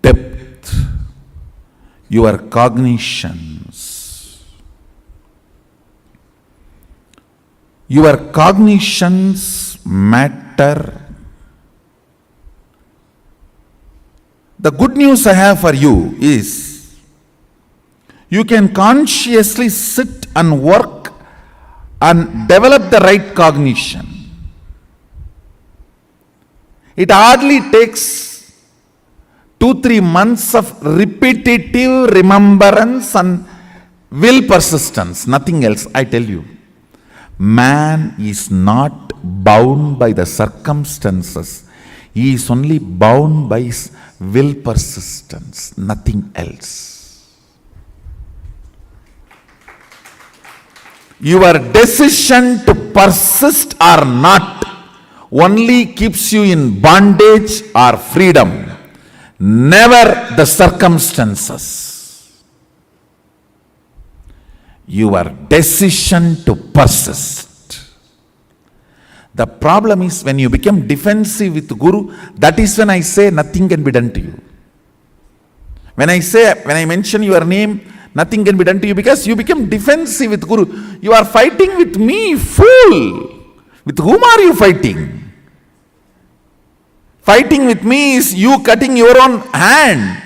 S1: depth, your cognitions. Your cognitions matter. The good news I have for you is, you can consciously sit and work and develop the right cognition. It hardly takes 2-3 months of repetitive remembrance and will persistence, nothing else. I tell you, man is not bound by the circumstances. He is only bound by his will persistence, nothing else. Your decision to persist or not only keeps you in bondage or freedom, never the circumstances. Your decision to persist. The problem is when you become defensive with Guru, that is when I say nothing can be done to you. When I mention your name, nothing can be done to you because you become defensive with Guru. You are fighting with me, fool. With whom are you fighting? Fighting with me is you cutting your own hand.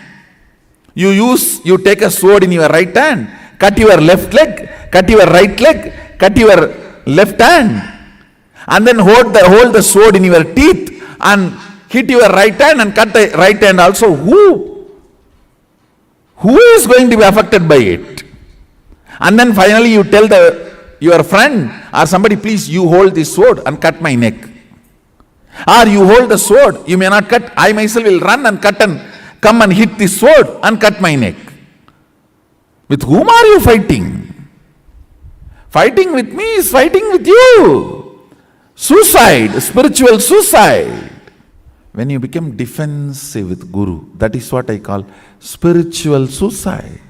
S1: You take a sword in your right hand, cut your left leg, cut your right leg, cut your left hand, and then hold the sword in your teeth and hit your right hand and cut the right hand also. Who is going to be affected by it? And then finally you tell your friend or somebody, please you hold this sword and cut my neck. Or you hold the sword, you may not cut, I myself will run and cut and come and hit this sword and cut my neck. With whom are you fighting? Fighting with me is fighting with you. Suicide, spiritual suicide. When you become defensive with Guru, that is what I call spiritual suicide.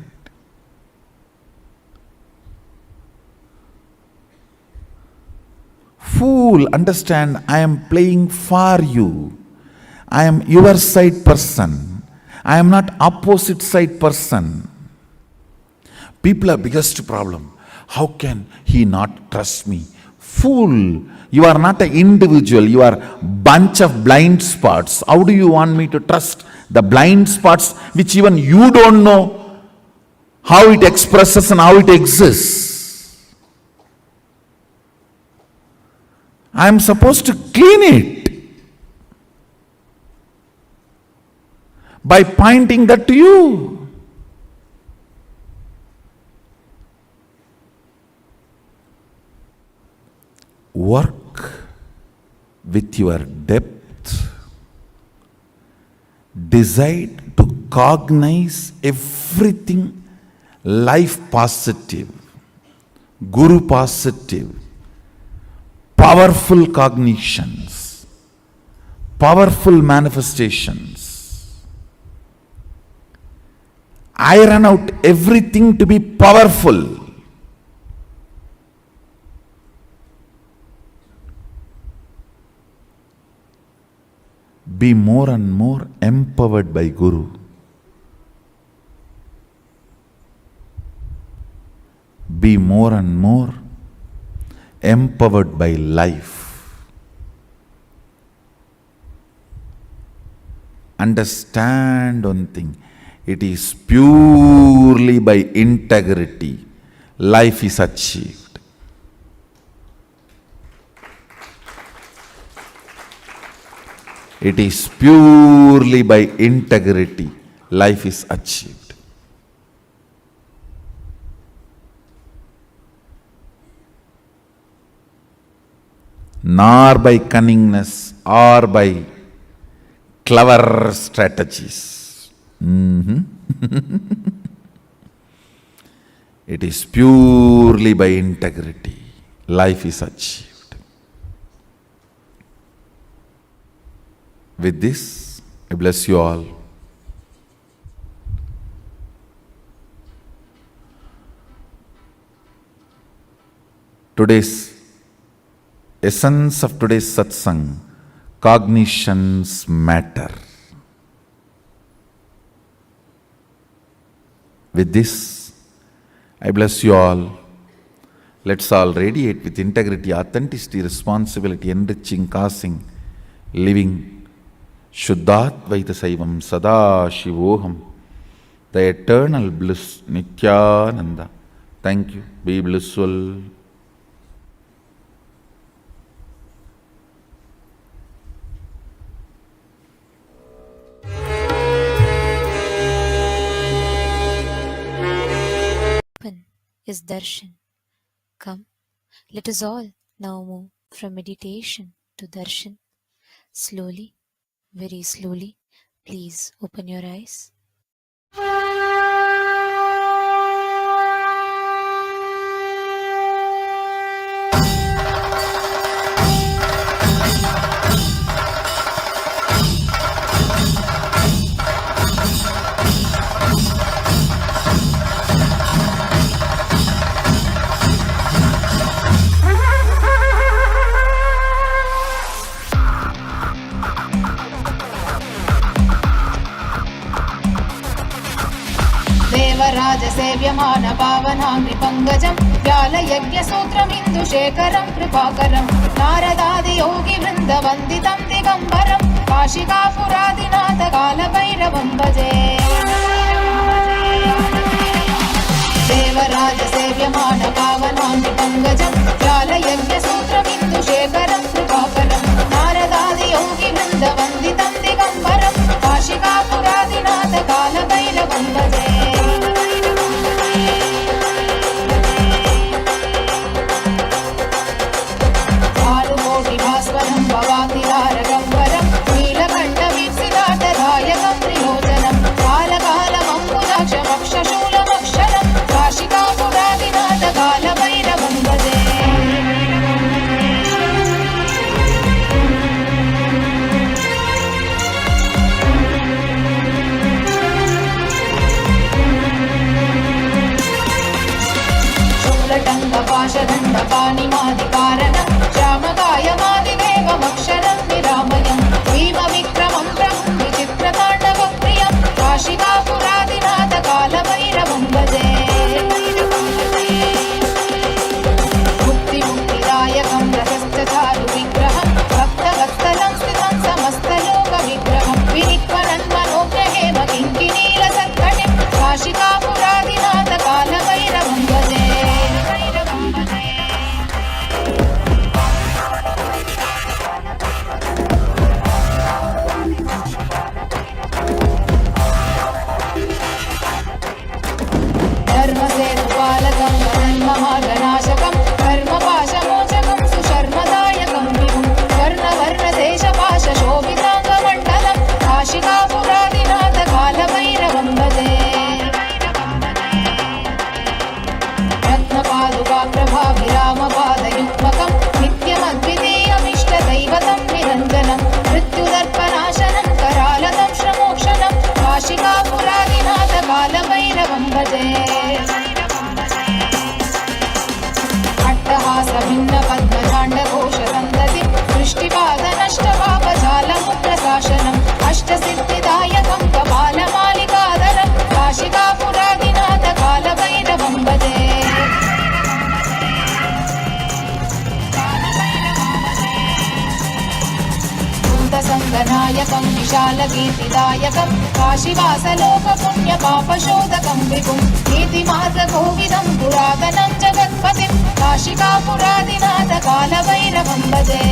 S1: Fool, understand, I am playing for you. I am your side person. I am not opposite side person. People are biggest problem. How can he not trust me? Fool, you are not an individual. You are bunch of blind spots. How do you want me to trust the blind spots which even you don't know how it expresses and how it exists? I am supposed to clean it by pointing that to you. Work with your depth. Decide to cognize everything life positive, Guru positive, powerful cognitions, powerful manifestations. Iron out everything to be powerful. Be more and more empowered by Guru. Be more and more empowered by life. Understand one thing. It is purely by integrity life is achieved. It is purely by integrity life is achieved. Nor by cunningness or by clever strategies. It is purely by integrity life is achieved. With this, I bless you all. Today's essence of today's satsang, cognitions matter. With this, I bless you all. Let's all radiate with integrity, authenticity, responsibility, enriching, causing, living Shuddhatvaita Saivam SadaShivoham, the eternal bliss, Nithyananda. Thank you. Be blissful.
S2: is darshan. Come, let us all now move from meditation to darshan. Slowly, very slowly, please open your eyes.
S3: देवराजसेव्यमान पावनाङ्घ्रिपङ्कजं व्यालयज्ञसूत्रमिन्दुशेखरं कृपाकरं नारदादियोगिवृन्दवन्दितं दिगम्बरं काशिकापुरादिनाथकालभैरवं भजे। देवराजसेव्यमान पावनाङ्घ्रिपङ्कजं व्यालयज्ञसूत्रमिन्दुशेखरं कृपाकरं नारदादियोगिवृन्दवन्दितं दिगम्बरं काशिकापुरादिनाथकालभैरवं भजे। भवातिरारगम्बरं नीलकण्ठवीप्सिताटधायकं त्रिलोचनं कालकालमम्बुजाक्षमक्षशूलमक्षरं काशिकापुरादिनाथकालभैरवं भजे। शूलटङ्कपाशदण्डपाणिमादिकारणं श्यामकायमादिदेवमक्षरं निरामयं भीमविक्रमं प्रभुं विचित्रताण्डवप्रियं काशिकापुरादिनाथकालभैरवं भजे। मुक्तिमुक्तिदायकं रसश्चारुविग्रहं भक्तवत्सलं स्थितं समस्तलोकविग्रहं विनिक्वनन्मनोग्रहेम किङ्किणीलसत्कटिं काशिकापुरादिनाथकालभैरवं भजे। धर्मसेतुपालकं वदन्महागणाशकं कर्मपाशमोचकं सुशर्मदायकं विभुं वर्णवर्णदेशपाशशोभिताङ्गमण्डलं काशिकापुरादिनाथकालभैरवं भजे। रत्नपादुकाप्रभाविरामपादयुग्मकं नित्यमद्वितीयमिष्टदैवतं निरञ्जनं मृत्युदर्पनाशनं करालतं श्रमोक्षणं काशिकापुरादिनाथकालभैरवं भजे। अट्टहासभिन्नपद्मजाण्डघोषसन्दतिं दृष्टिपादनष्टपापजालमुग्रशासनम् अष्टसिद्धिदायकं कपालमालिकाधरं काशिकापुरादिनाथकालभैरवं भजे। सङ्गनायकं विशालकीर्तिदायकं काशीवासलोकपुण्यपापशोधकं विभुं नीतिमार्गकोविदं पुरातनं जगत्पतिं काशिकापुरादिनाथकालभैरवं भजे।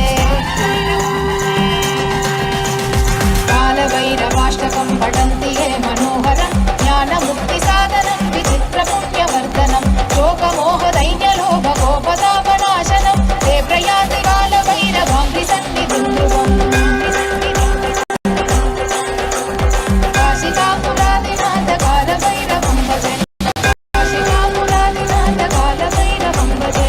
S3: कालभैरवाष्टकं पठन्ति ये मनोहरं ज्ञानमुक्तिसाधनं विचित्रपुण्यवर्धनं शोकमोहदैन्यलोभकोपतापनाशनं ते प्रयाति कालभैरवाङ्घ्रिसन्निधिं ध्रुवम्। काशिकापुरादिनाथकालभैरवं भजे। काशिकापुरादिनाथकालभैरवं भजे।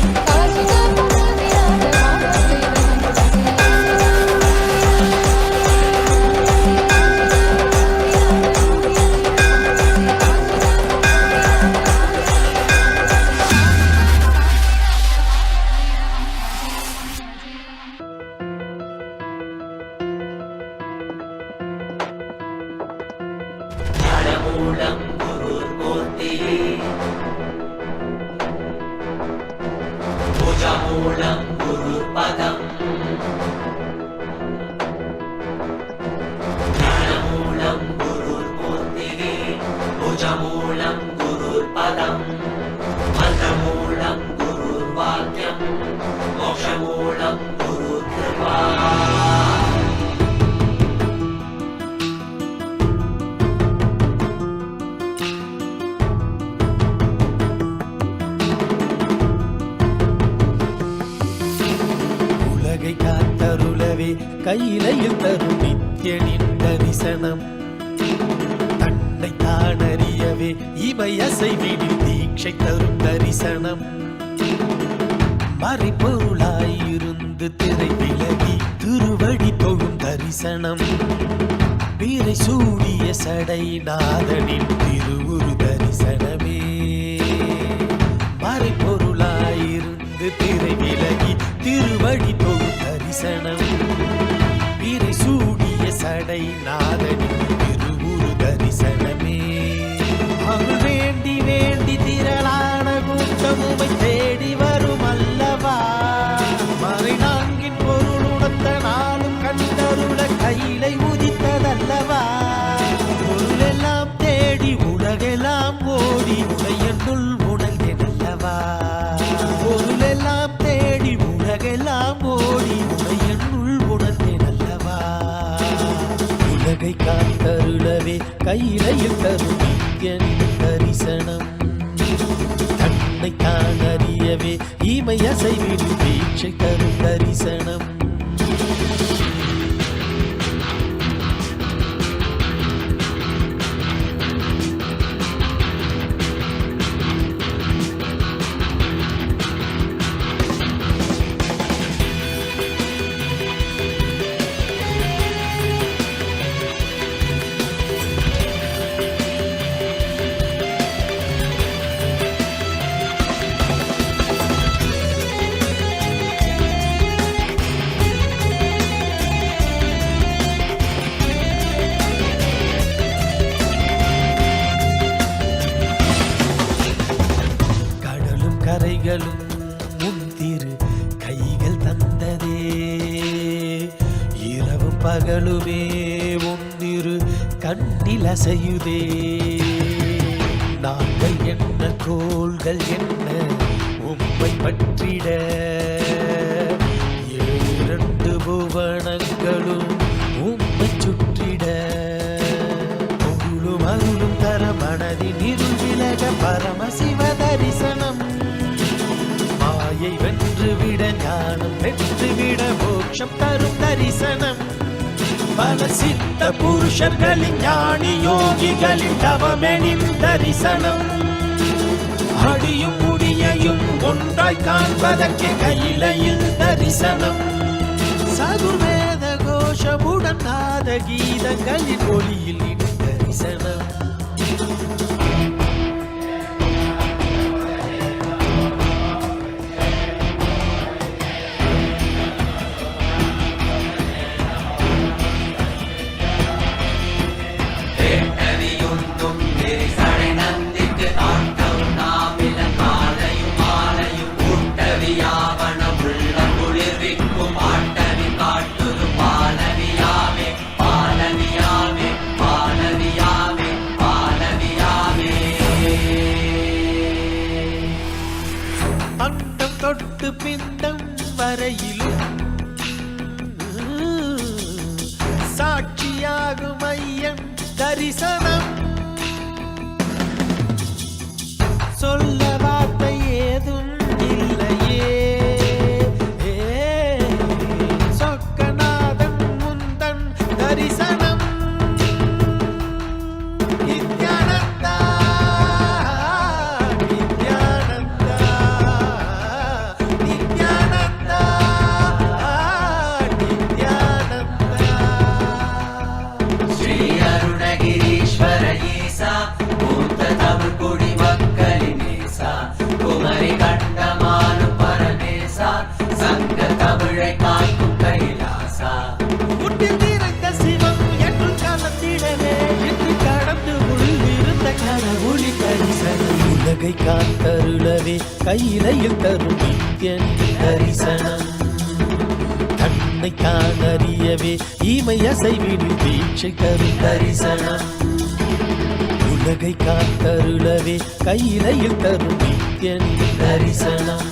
S4: मूलं गुरुर्मूर्तिः भुजमूलं गुरुर्पदम् ज्ञानमूलं गुरुर्मूर्तिः भुजमूलं गुरुर्पदम् मन्त्रमूलं गुरुर्वाक्यं मोक्षमूलं गुरुर्कृपा।
S5: கையிலையில் தரும் நித்யனின் தரிசனம். தன்னை தான் அறியவே இமையசைவினில் தீட்சை தரும் தரிசனம். மறைப்பொருளாயிருந்து திரை விலகி திருவடி தொழும் தரிசனம். வீரை சூடிய சடை நாதனின் திருவுரு தரிசனமே. மறைப்பொருளாயிருந்து திரை விலகி திருவடி தொழும் தரிசனம். வீரை சூடிய சடை நாதனின் திருவுரு தரிசனமே. அவள் வேண்டி வேண்டி திரளான கூட்டமுமை தேடி வரும் அல்லவா. மறை நான்கின் பொருள் உணர்த்த நாளும் கண்டருள கையிலை உதித்ததல்லவா. பொருளெல்லாம் தேடி உலகெல்லாம் ஓடி உடையனுள் உணர்ந்தேனல்லவா. பொருளெல்லாம் தேடி உலகெல்லாம் ஓடி உடையனுள் உணர்ந்தேனல்லவா. உலகை காத்தருளவே கையிலையில் தரும் நித்யனின் தரிசனம். தன்னை தான் அறியவே இமையசைவிடு தீட்சை தரும் தரிசனம். கரைகளும் முந்திரு கைகள் தந்ததே. இரவும் பகலுமே ஒன்னிரு கண்ணில் அசையுதே. நாங்கள் என்ன கோள்கள் என்ன உம்மை பற்றிட. இரண்டு புவனங்களும் உம்மை சுற்றிட. பொருளும் அருளும் தர மனதின் இருள் விலக பரமசிவ தரிசனம். மாயை வென்றுவிட ஞானம் பெற்றுவிட மோட்சம் தரும் தரிசனம். பல சித்த புருஷர்களின் ஞானி யோகிகளின் தவமெனின் தரிசனம். அடியும் முடியையும் ஒன்றாய் காண்பதற்கு கையிலையில் தரிசனம். சதுர்வேத கோஷமுடன் நாத கீதங்களின் ஒளியில் இனி தரிசனம். தொட்டு பிண்டம் வரையிலும் சாட்சியாகும் ஐயன் தரிசனம். சொல்ல வார்த்தை ஏதும் இல்லையே. சொக்கநாதன் முந்தன் தரிசனம். நித்யானந்தா நித்யானந்தா நித்யானந்தா நித்யானந்தா.
S4: ஸ்ரீ அருணகிரீஸ்வர ஈசா மூத்த தமிழ் குடி மக்களின் நேசா. குமரி கண்டமானு பரமேசா சங்க தமிழை காக்கும் கைலாசா.
S5: முட்டில் நிறைந்த சிவம் என்று கலந்திடவே என்று கடந்து உள்ளிருந்த கடவுளி தரிசனம். உலகை காத்தருளவே கையிலையில் தரும் நித்யனின் தரிசனம். தன்னை தான் அறியவே இமையசைவினில் தீட்சை தரும் தரிசனம். உலகை காத்தருளவே கையிலையில் தரும் நித்யனின் தரிசனம்.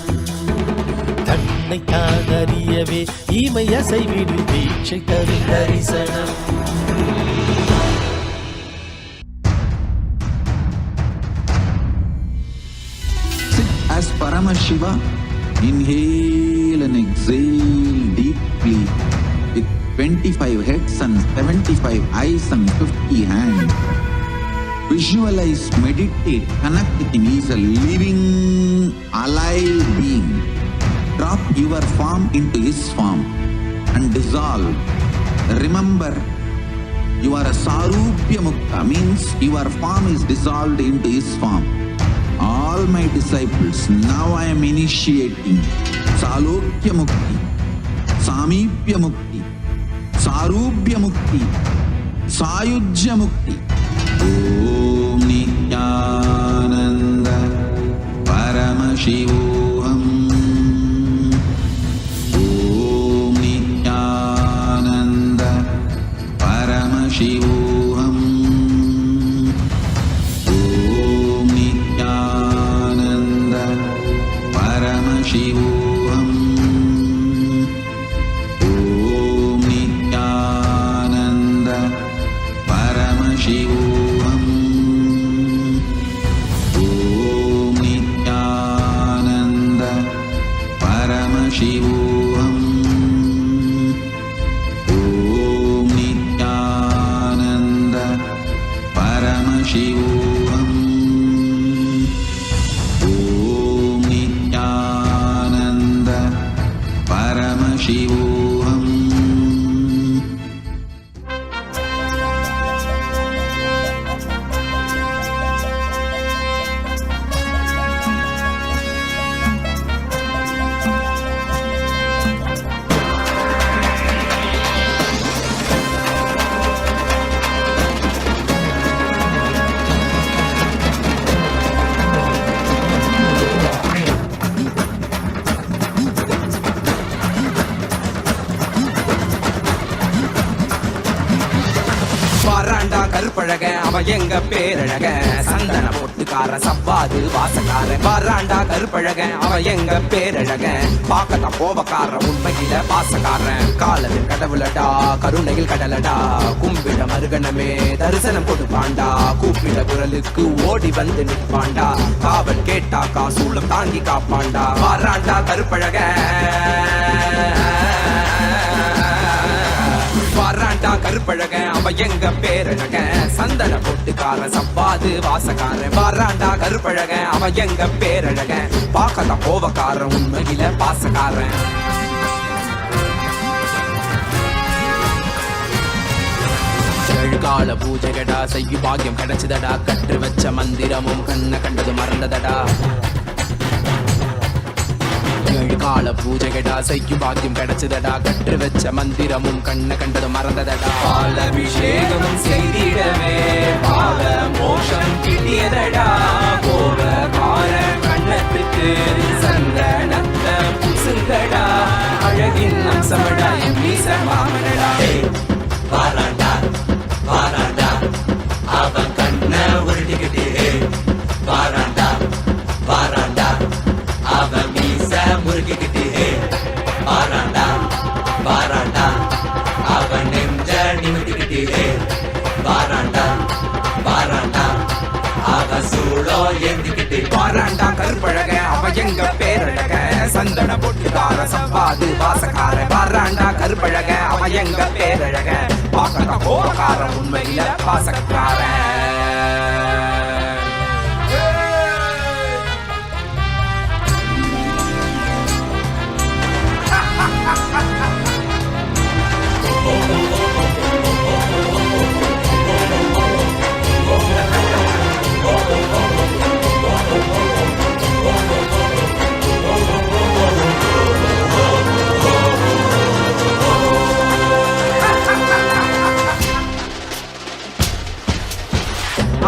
S5: தன்னை தான் அறியவே இமையசைவினில் தீட்சை தரும் தரிசனம்.
S6: Sit as Paramashiva. Inhale and exhale deeply with 20 25 heads and 75 eyes and 50 hands. Visualize, meditate, connect with him. He is a living, alive being. Drop your form into his form and dissolve. Remember, you are a Sarupya Mukta, means your form is dissolved into his form. All my disciples, now I am initiating Salokya Mukti, Samipya Mukti, Sarupya Mukti, Sayujya Mukti. Om Nithyananda Paramashivoham. Om Nithyananda Paramashivoham. Om Nithyananda Paramashivoham. Om Nithyananda Paramashivoham. Paramashivoham. Om Nithyananda Paramashivoham. Om Nithyananda Paramashivoham.
S7: வாராண்டா கருப்பழக அவ எங்க பேரழக சந்தன பொட்டுக்கார சப்பாது வாசக்கார வாராண்டா கருப்பழக அவ எங்க பேரழக பாக்கத்த கோபக்கார உண்மையில பாசக்காரன் காலத்தில் கடவுளடா கருணையில் கடலடா கும்பிட மருகனமே தரிசனம் கொடுப்பாண்டா கூப்பிட குரலுக்கு ஓடி வந்து நிற்பாண்டா காவல் கேட்டாக்கா சூளம் தாங்கி காப்பாண்டா வாராண்டா கருப்பழக வாராண்டா கருப்பழக அவ எங்க பேரழக சந்தன பொட்டுக்கார சப்பாது வாசக்கார வாராண்டா கருப்பழக அவ எங்க பேரழக பாக்கத்த கோவக்கார உண்மையில பாசக்காரன் கால பூஜைகடா செய்யு பாக்கியம் கிடைச்சதடா கற்று வச்ச மந்திரமும் கண்ண கண்டது மறந்ததடா கால பூஜைகடா செய்யும் பாக்கியம் கிடைச்சதடா கற்று வச்ச மந்திரமும் கண்ண கண்டது மறந்ததடா பால அபிஷேகமும் செய்திடவே பால மோஷம் கிட்டியதடா கோபக்கார கண்ணத்துக்கு சந்தனத்த புசுங்கடா அழகின் அம்சமடா என் மீச மாமனடா
S4: வாராண்டா வாராண்டா அவன் கண்ண உருட்டிக்கிட்டே வாராண்டா வாராண்டா அவன் மீச முறுக்கிக்கிட்டே வாராண்டா வாராண்டா அவன் நெஞ்ச நிமிட்டிக்கிட்டே வாராண்டா வாராண்டா அவன் சூழோ ஏந்திக்கிட்டே
S7: வாராண்டா கருப்பழக அவ எங்க பேரழக சந்தன பொட்டுக்கார சப்பாது வாசக்கார வாராண்டா கருப்பழக அவ எங்க பேரழக பாக்கத்த கோபக்கார உண்மையில பாசக்கார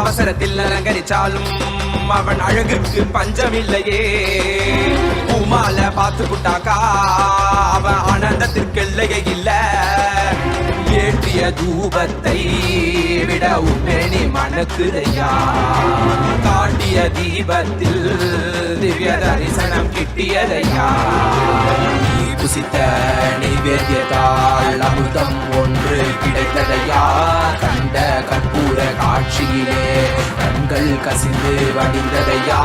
S7: அவசரத்தில் அலங்கரிச்சாலும் அவன் அழகுக்கு பஞ்சமில்லையே பூமால பார்த்து புட்டாக்கா அவன் ஆனந்தத்திற்கு எல்லையே இல்ல ஏற்றிய தூபத்தை விட உண்மைனி மணக்குதையா காட்டிய தீபத்தில் திவ்ய தரிசனம் கிட்டியதையா புசித்த நைவேத்தியத்தால் அமுதம் ஒன்று கிடைத்ததையா கண்ட கற்பூர காட்சியிலே கண்கள் கசிந்து வடிந்ததையா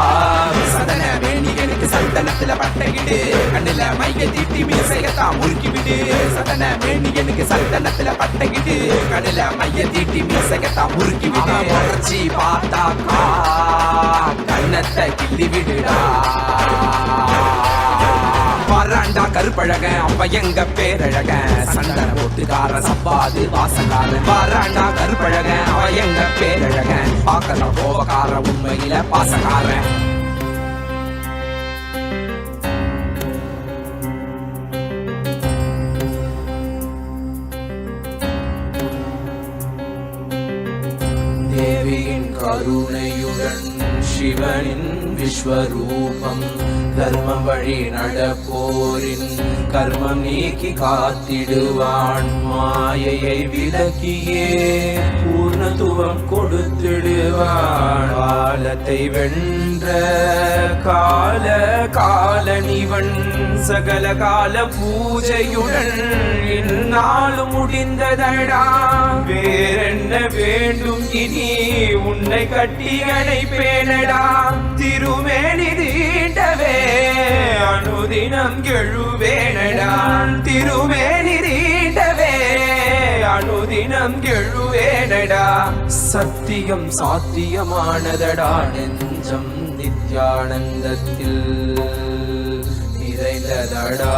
S7: சதன வேணிகளுக்கு எனக்கு சந்தனத்துல பட்டையிடு கண்ணுல மைய தீட்டி மீசையத்தான் முறுக்கி விடு சந்தன மேனி எனக்கு சந்தனத்துல பட்டையிடு கண்ணுல மைய தீட்டி மீசையத்தான் முறுக்கி விடு மறைச்சி பார்த்தாக்கா கண்ணத்தை கிள்ளி விடுடா வராண்டா கருப்பழக அவ எங்க பேரழக சந்தன போட்டுக்கார சப்பாது வாசக்கார வராண்டா கருப்பழக அவ எங்க பேரழக பாக்கல கோபக்கார உண்மையில பாசக்கார தேவியின் கருணையுடன் சிவனின் விஸ்வரூபம் தர்மம் வழி நடப்போரின் கர்மம் நீக்கி காத்திடுவான் மாயையை விலக்கியே பூர்ணத்துவம் கொடுத்திடுவான் காலத்தை வென்ற கால காலனிவன் சகல கால பூஜையுடன் இந்நாளும் முடிந்ததடா வேறென்ன வேண்டும் இனி உன்னை கட்டி அணைப்பேனடா திருமேனி தீண்டவே அனுதினம் எழுவேனடா திருமேனி தீண்டவே அனுதினம் எழுவேனடா சத்தியம் சாத்தியமானதடா நெஞ்சம் நித்யானந்தத்தில் நிறைந்ததடா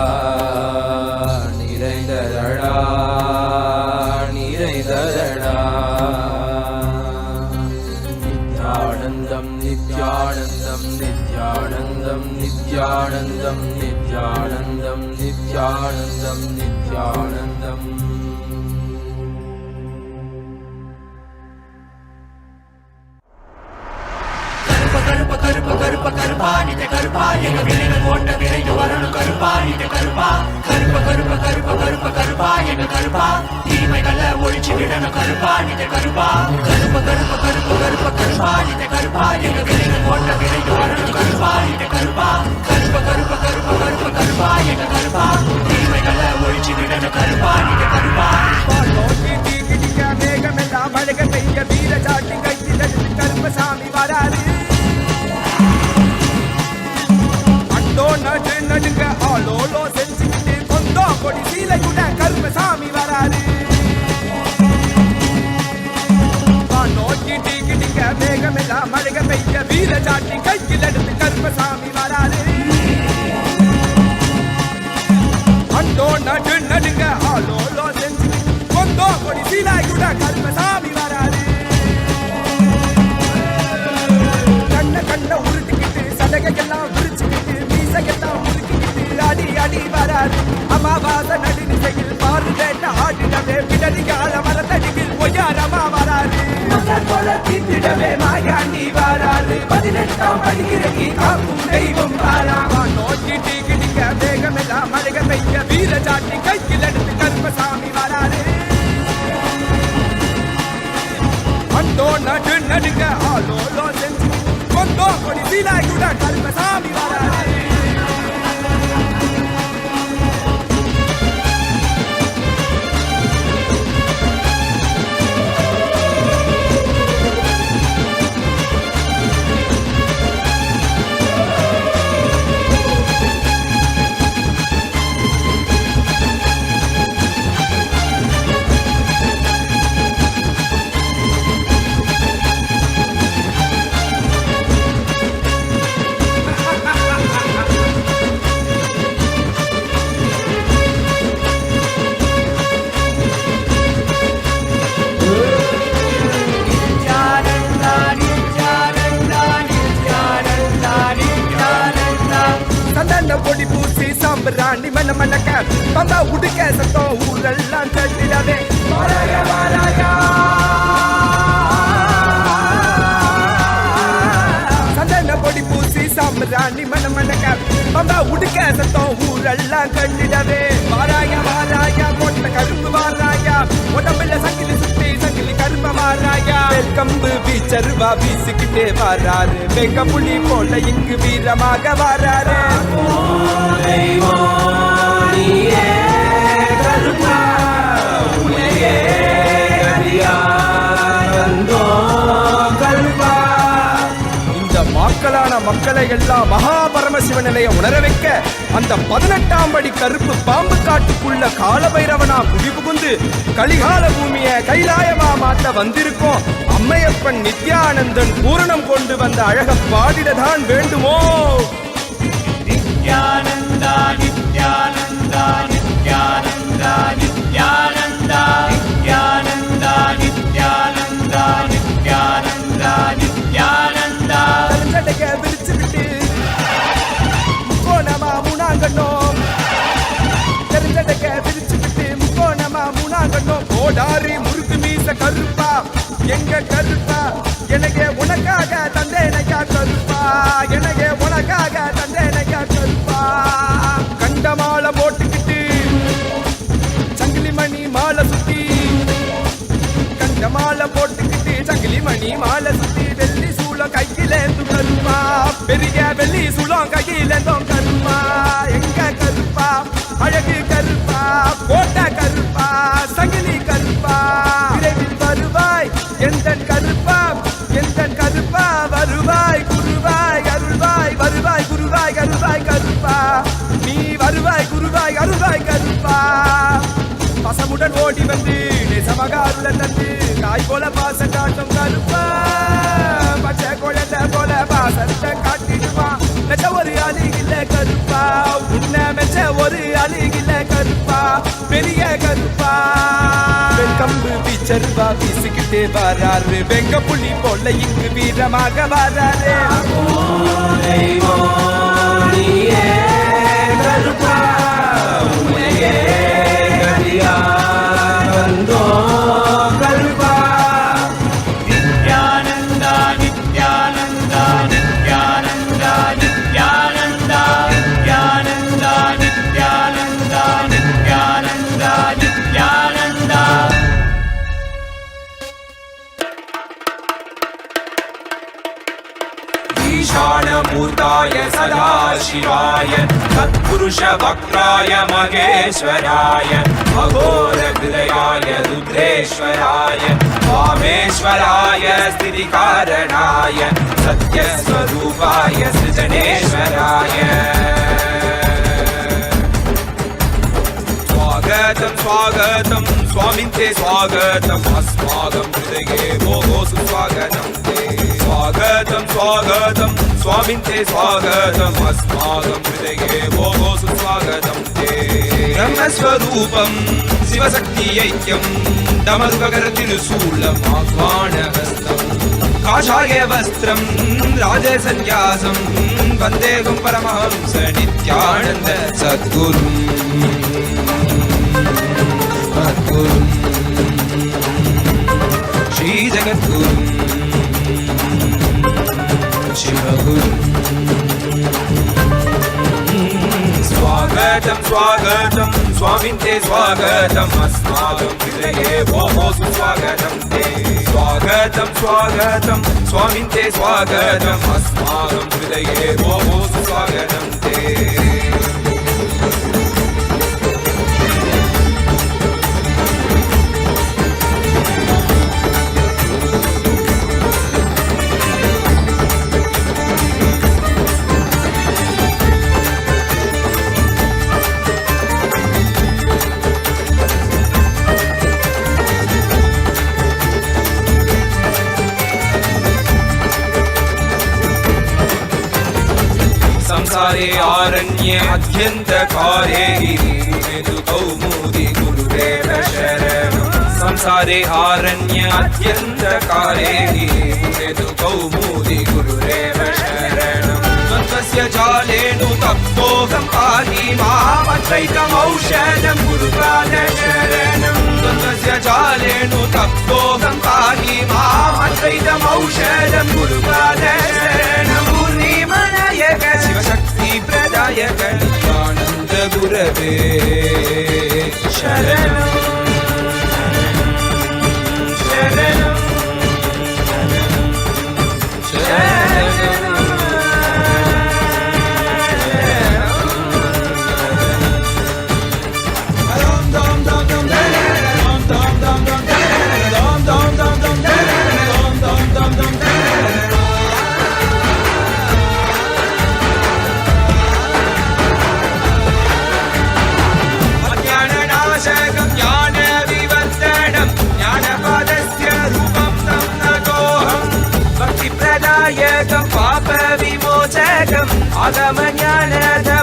S7: நிறைந்ததடா நிறைந்ததடா நித்யானந்தம் நித்யானந்தம் நித்யானந்தம் நித்யானந்தம் நித்யானந்தம் நித்யானந்தம் நித்யானந்தம்
S4: கருப்ப கருப்ப கருப்ப கருப்பா நித்த கருப்பா எங்க வினைகள் ஓட்ட விரைந்து வரணும் கருப்பா நித்த கருப்பா கருப்ப கருப்ப கருப்ப கருப்ப கருப்பா எங்க கருப்பா தீமைகளை ஒழிச்சு விடணும் கருப்பா நித்த கருப்பா கருப்ப கருப்ப கருப்ப கருப்ப கருப்பா நித்த கருப்பா எங்க வினைகள் ஓட்ட விரைந்து வரணும் கருப்பா நித்த கருப்பா கருப்ப கருப்ப கருப்ப கருப்ப கருப்பா எங்க கருப்பா தீமைகளை ஒழிச்சு விடணும் கருப்பா நித்த கருப்பா
S7: மேகமெல்லாம் மழக பெய்ய வீர சாட்டி கையில் கருப்பசாமி வராது நடுங்க ஆளோலோ செஞ்சுக்கிட்டு கொண்டோ கொடி சீலையுட கருப்பசாமி வராது நோக்கி டீக்கிட்டிங்க மேகமெல்லாம் மழக பெய்ய வீர சாட்டி கையில் எடுத்து கருப்பசாமி வராது அண்டோ நடுங்க ஆளோலோ செஞ்சுக்கிட்டு கொண்டோ கொடி சீலையுட கருப்பசாமி வராது கண்ண உருட்டிக்கிட்டு சடகையெல்லாம் விரிச்சுக்கிட்டு மீசையெல்லாம் முறுக்கிக்கிட்டு அடி அடி வராது அமாவாச நடுநிசையில் பாரு வேண்ட ஆடிடவே பிடரிகால மரத்தடியில் பொய்யாரமா வராது தீர்த்திடவே மாயாண்டி வராது 18ஆம் படிக்கிறகி காக்கும் தெய்வம் வாராமா நோக்கி டீக்கிடிக்க வேகமெல்லாம் மழக பெய்ய வீர சாட்டி கையில் எடுத்து கருப்பசாமி வராது அண்டோ நடுங்க ஆளோலோ செஞ்சு கொண்டோ கொடி சீலாயுட கருப்பசாமி வராது பொடி பூசி சாம்பிராண்டி மன மணக்க பம்பா உடுக்க சத்தம் ஊரெல்லாம் தட்டிடவே வாராயா வாராயா சந்தன பொடி பூசி சாம்பிராண்டி மன மணக்க பம்பா உடுக்க சத்தம் ஊரெல்லாம் கட்டிடவே வாராயா வாராயா மொட்டை கரும்பு வாராயா உடம்புல சங்கிலி சுத்தி சங்கிலி கரும்ப வாராயா கம்பு வீச்சருவா வீசிக்கிட்டே வாராரு வெங்க புலி போல இங்கு வீரமாக வாராரு இந்த மக்களான மக்களை எல்லாம் மகாபர பரமசிவ நிலைய உணர வைக்க அந்த 18ஆம் படி கருப்பு பாம்பு காட்டுக்குள்ள காலபைரவனா குடி புகுந்து கலிகால பூமிய கைலாயமா மாத்த வந்திருக்கோம். அம்மையப்பன் நித்யானந்தன் பூரணம் கொண்டு வந்த அழக பாடிடதான் வேண்டுமோ?
S4: நித்யானந்தா நித்யானந்தா நித்யானந்தா நித்யானந்தா நித்யானந்தா நித்யானந்தா நித்யானந்தா நித்யானந்தா.
S7: கருஞ்சடைக்க விரிச்சு விட்டு முக்கோணமா மூணாங்கண்ணோம், கருஞ்சடைக்க விரிச்சு விட்டு முக்கோணமா மூணாங்கண்ணோம். கோடாரி முறுக்கு மீச கருப்பா எங்க கருப்பா, எனக்கு உனக்காக தந்தேனையா கருப்பா, எனக்கு உனக்காக தந்தேனையா கருப்பா. கண்ட மாலை போட்டுக்கிட்டு சங்கிலி மணி மாலை சுத்தி, கண்ட மாலை போட்டுக்கிட்டு சங்கிலி மணி மாலை சுத்தி, வெள்ளி சூளம் கையிலேந்து கருப்பா, பெரிய வெள்ளி சூளம் கையிலேந்தும் கருப்பா. எங்க கருப்பா அழகு கருப்பா, கோட்டை கருப்பா, சங்கிலி கருப்பா, விரைவில் வருவாய் எந்தன் கருப்பா, எந்தன் கருப்பா வருவாய் குருவாய் அருள்வாய், வருவாய் குருவாய் அருள்வாய் கருப்பா, நீ வருவாய் குருவாய் அருள்வாய் கருப்பா. பசமுடன் ஓடி வந்து நேசமாக அருள தந்து காய் போல பாசம் காட்டும் கருப்பா, பச்சை குழந்தை போல பாசத்தை காட்டிடுவான். மெச்ச ஒரு அழுகில கருப்பா, உன்ன மெச்ச ஒரு அழுகில கருப்பா, பெரிய கருப்பா. வெண்கம்பு வீச்சருவா வீசிக்கிட்டே வராரு, வெங்க புலி போல இங்கு வீரமாக வராரு. கருப்பா கருப்பா.
S4: நித்யானந்தா நித்யானந்தா நித்யானந்தா நித்யானந்தா நித்யானந்தா நித்யானந்தா நித்யானந்தா நித்யானந்தா.
S7: ईशानमूर्ताय सदाशिवाय तत्पुरुष वक्त्राय महेश्वराय अघोरहृदयाय रुद्रेश्वराय वामेश्वराय स्थितिकारणाय सत्यस्वरूपाय सृजनेश्वराय स्वागतं स्वागतं स्वामिन्ते स्वागतम् अस्माकं हृदये भोः सुस्वागतं ते. स्वागतं स्वागतं स्वामिन्ते स्वागतम् अस्माकं हृदये भोः सुस्वागतं ते. ब्रह्मस्वरूपं शिवशक्तिऐक्यं दमरुकरतिरुशूलम् आह्वानहस्तं काषाय वस्त्रं राजसन्न्यासं वन्देहं परमहंस नित्यानन्द सद्गुरुम् श्री जगद्गुरुम् शिवगुरुम्. स्वागतं स्वागतं स्वामिन्ते स्वागतम् अस्माकं हृदये भोः सुस्वागतं ते. स्वागतं स्वागतं स्वामिन्ते स्वागतम् अस्माकं हृदये भोः सुस्वागतं ते. संसारे आरण्ये अध्यन्तकारे हेतु कौमुदी गुरुदेव शरणम्. संसारे आरण्य अत्यन्तकारे हेतु कौमुदी गुरुदेव शरणम्. द्वन्द्वस्य जालेनु तप्तोऽहं पाहि मामद्वैतमौषधं गुरुपाद शरणम्. द्वन्द्वस्य जालेनु तप्तोऽहं पाहि मामद्वैतमौषधं गुरुपाद शरणम्. पूर्णिमनायक शिवशक्ति प्रदायक नित्यानन्द गुरवे शरणम् शरणम् शरणम्. आगम ज्ञान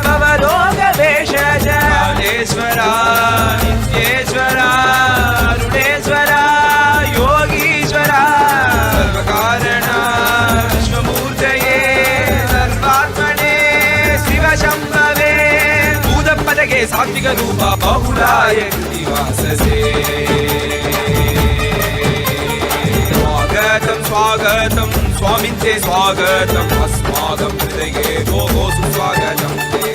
S7: भवरोग भेषज कालेश्वरा नित्येश्वरा अरुणेश्वरा योगीश्वरा सर्वकारणा विश्वमूर्तये सर्वात्मने शिवशम्भवे भूतपदगे सात्विक रूप बहुलाय निवाससे स्वागतं स्वामिन्ते स्वागतम् अस्माकं हृदये भोः सुस्वागतं ते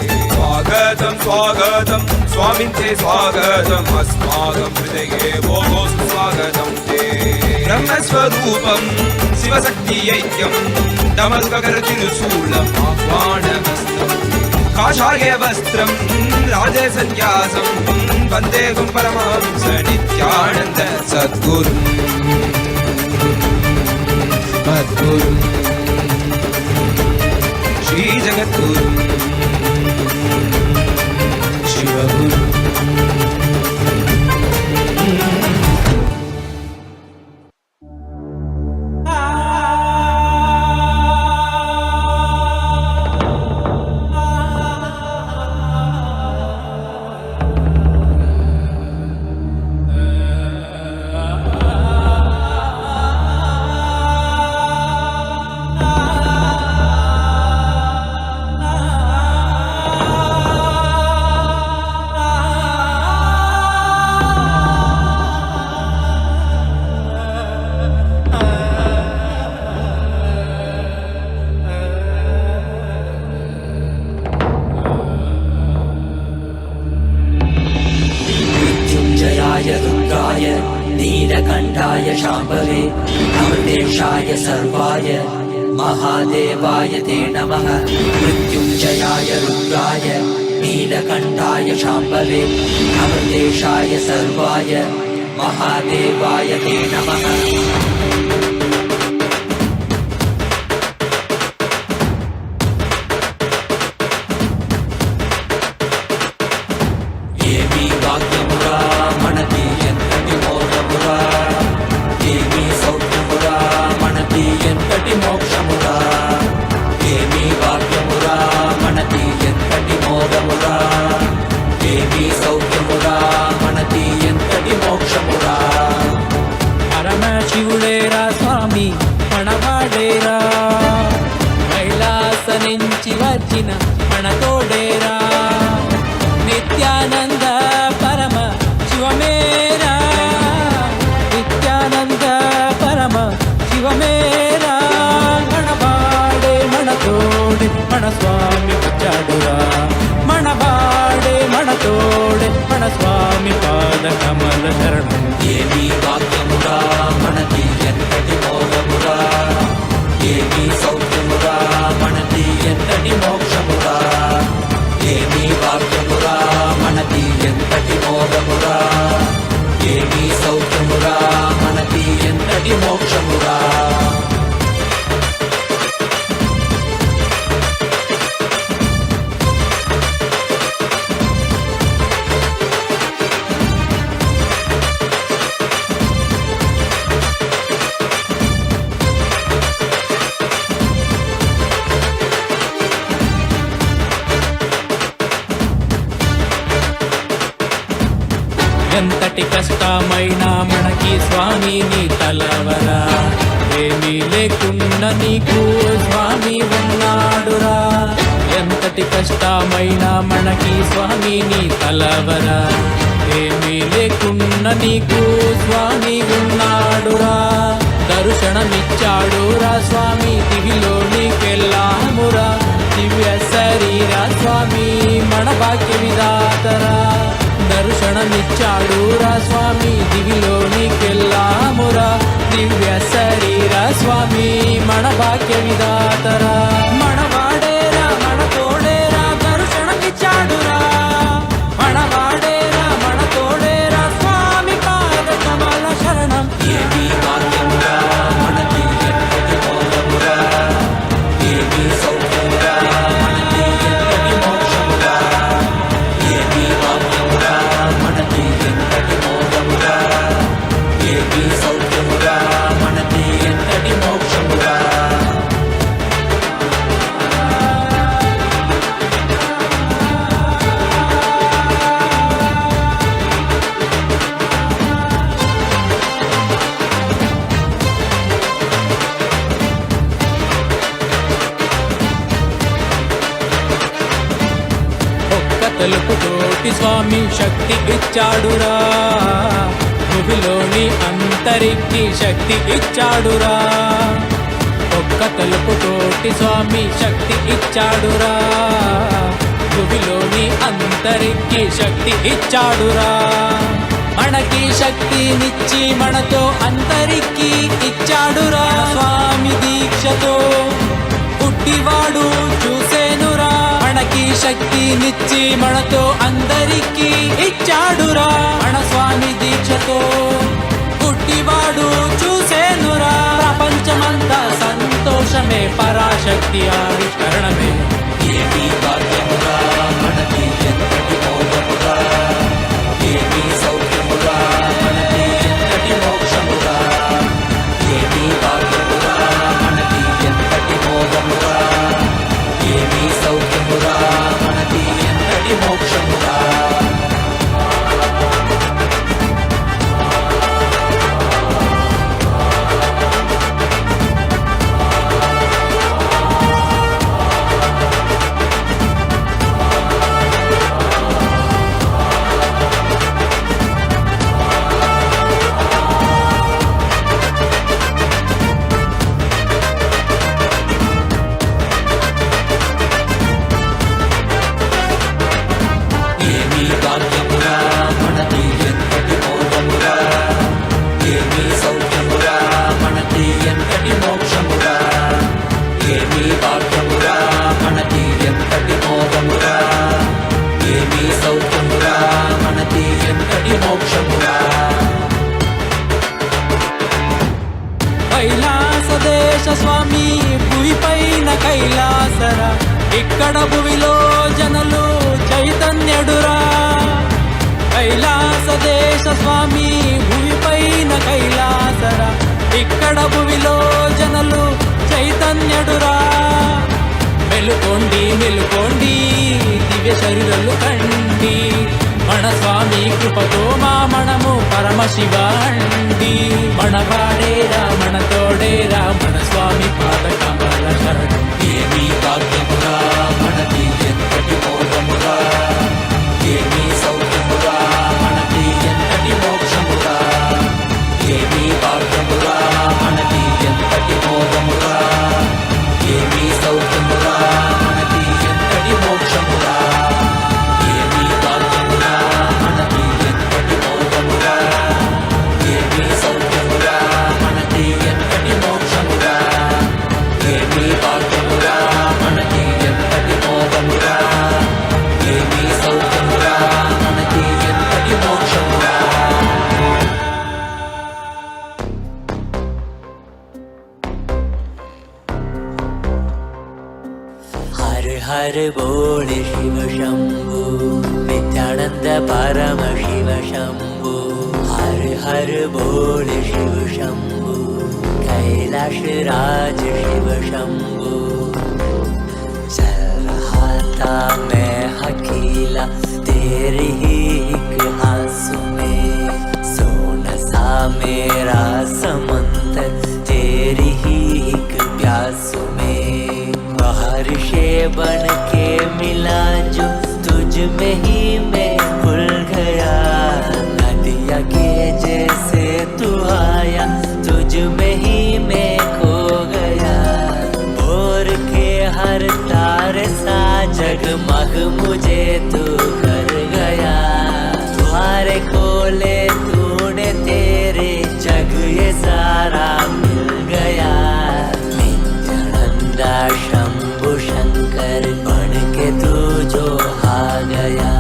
S7: स्वागतं स्वामिन्ते स्वागतम् अस्माकं हृदये भोः सुस्वागतं ते ब्रह्मस्वरूपं शिवशक्तियैक्यं दमस्करतिरुशूलम् आह्वानमस्तम् काषायवस्त्रं राजसन्न्यासं वन्देहं परमहंस नित्यानन्द सद्गुरुम् सद्गुरु श्री जगद्गुरु शिवगुरु
S8: नीलकण्ठाय शाम्भवे अमृतेशाय सर्वाय महादेवाय ते नमः मृत्युञ्जयाय रुद्राय नीलकण्ठाय शाम्भवे अमृतेशाय सर्वाय महादेवाय ते नमः
S5: పరమశివుడేరా స్వామి పణవాడేరా కైలాసనించి వచ్చిన పణతోడేరా నిత్యానంద పరమ శివమేరా నిత్యానంద పరమ శివమేరా మణవాడే మణతోడే మన స్వామి వచ్చాడురా మణవాడే మణతోడే మన స్వామి పాద కమల శరణం
S8: ఏమీ వాక్యమురా మనది ఎంతటి మోహమురా ఏమీ సౌఖ్యమురా మనది ఎంతటి మోక్షమురా ఏమీ వాక్యమురా మనది ఎంతటి మోహమురా ఏమీ సౌఖ్యమురా మనది ఎంతటి మోక్షమురా
S5: ఎంతటి కష్టమైనా మనకి స్వామి నీ తలవరా ఏమీ లేకుండా నీకు స్వామి ఉన్నాడురా ఎంతటి కష్టమైనా మనకి స్వామి నీ తలవరా ఏమీ లేకుండా నీకు స్వామి ఉన్నాడురా దర్శనమిచ్చాడురా స్వామి దివిలో నీకెళ్ళామురా దివ్య శరీర స్వామి మన భాగ్య విధాతరా దర్శనమిచ్చాడురా స్వామి దివిలో నీకెళ్ళామురా దివ్య శరీర స్వామి మన భాగ్య విధాతరా మనవాడేరా మన తోడేరా దర్శనమిచ్చాడురా మనవాడేరా మన తోడేరా స్వామి పాద కమల శరణం
S8: ఏమీ వాక్యమురా మనది ఎంతటి మోహమురా ఏమీ సౌఖ్యమురా మనది ఎంతటి మోక్షమురా ఏమీ వాక్యమురా మనది ఎంతటి మోహమురా ఏమీ సౌఖ్యమురా మనది ఎంతటి మోక్షమురా
S5: కోటి స్వామి శక్తి ఇచ్చాడురా, భూమిలోని అంతరికి శక్తి ఇచ్చాడురా. ఒక్క తలుపుతోటి స్వామి శక్తి ఇచ్చాడురా, భూమిలోని అంతరికి శక్తి ఇచ్చాడురా. మనకి శక్తినిచ్చి మనతో అంతరికి ఇచ్చాడురా. స్వామి దీక్షతో పుట్టివాడు చూసేనురా, మనకి శక్తినిచ్చి మనతో అందరికి ఇచ్చాడురా. మన స్వామి దీక్షతో పుట్టివాడు చూసేనురా. ప్రపంచమంతా సంతోషమే, పరాశక్తి ఆవిష్కరణమే.
S8: ఏమీ భాగ్యముగా మనకి ఎంతటి మోక్షముగా, ఏమీ సౌఖ్యముగా మనకి ఎంతటి మోక్షముగా, ఏమీ భాగ్యముగా మనకి ఎంతటి మోక్షముగా, ఏమీ సౌఖ్యముగా మనకి ఎంతటి మోక్షముగా. ఏమీ భాగ్యముగా మనకి ఎంతటి మోక్షముగా, ఏమీ సౌఖ్యముగా మనకి ఎంతటి మోక్షముగా, ఏమీ భాగ్యముగా మనకి ఎంతటి మోక్షముగా, ఏమీ సౌఖ్యముగా మనకి ఎంతటి మోక్షముగా.
S5: కైలాస దేశ స్వామి భూమి పైన కైలాసర, ఇక్కడ భువిలో జనులు చైతన్యుడురా. కైలాస దేశ స్వామి భూమి పైన కైలాసర, ఇక్కడ భువిలో జనులు చైతన్యుడురా. మెలుకోండి మెలుకోండి దివ్య శరీరాలు కండి, మన స్వామి కృపతో మనము పరమశివ అండి. మన వాడేరా మన తోడేరా మన స్వామి పాద కమల శరణం.
S8: ఏమీ భాగ్యముగా మనకి ఎంతటి మోక్షముగా, ఏమీ సౌఖ్యముగా మనకి ఎంతటి మోక్షముగా, ఏమీ భాగ్యముగా మనకి ఎంతటి మోక్షముగా, ఏమీ సౌఖ్యముగా మనకి ఎంతటి మోక్షముగా, ఏమీ భాగ్యముగా మనకి ఎంతటి మోక్షముగా, ఏమీ సౌఖ్యముగా మనకి ఎంతటి మోక్షముగా, ఏమీ భాగ్యముగా మనకి ఎంతటి మోక్షముగా, ఏమీ సౌఖ్యముగా మనకి ఎంతటి మోక్షముగా.
S9: हर हर बोल शिव शंभु, नित्यानंद परमशिव शंभु. हर हर बोल शिव शंभु, कैलाश राज शिव शंभु. चल रहा था मैं अकेला तेरे ही एक आंसू में, सोना सा मेरा समंदर तेरी ही एक प्यासू में. बारिशे बन के मिला जो तुझ में ही मैं भूल गया, नदिया के जैसे तू आया तुझ में ही मैं खो गया. भोर के हर तारे सा जगमग मुझे तू कर गया. द्वारे खोले तूने तेरे जग ये सारा मिल गया. नित्यानंदा शंभु शंकर बन के तू जो आ गया,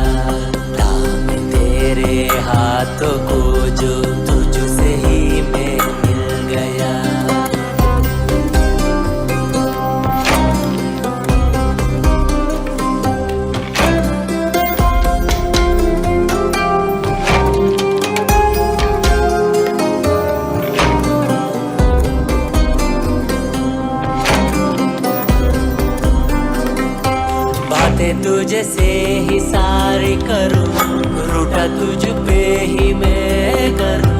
S9: राम तेरे हाथों को जो तुझसे ही मैं मिल गया. बातें तुझे से ही सारी करूं, रूठा तुझ पे ही मैं करूं.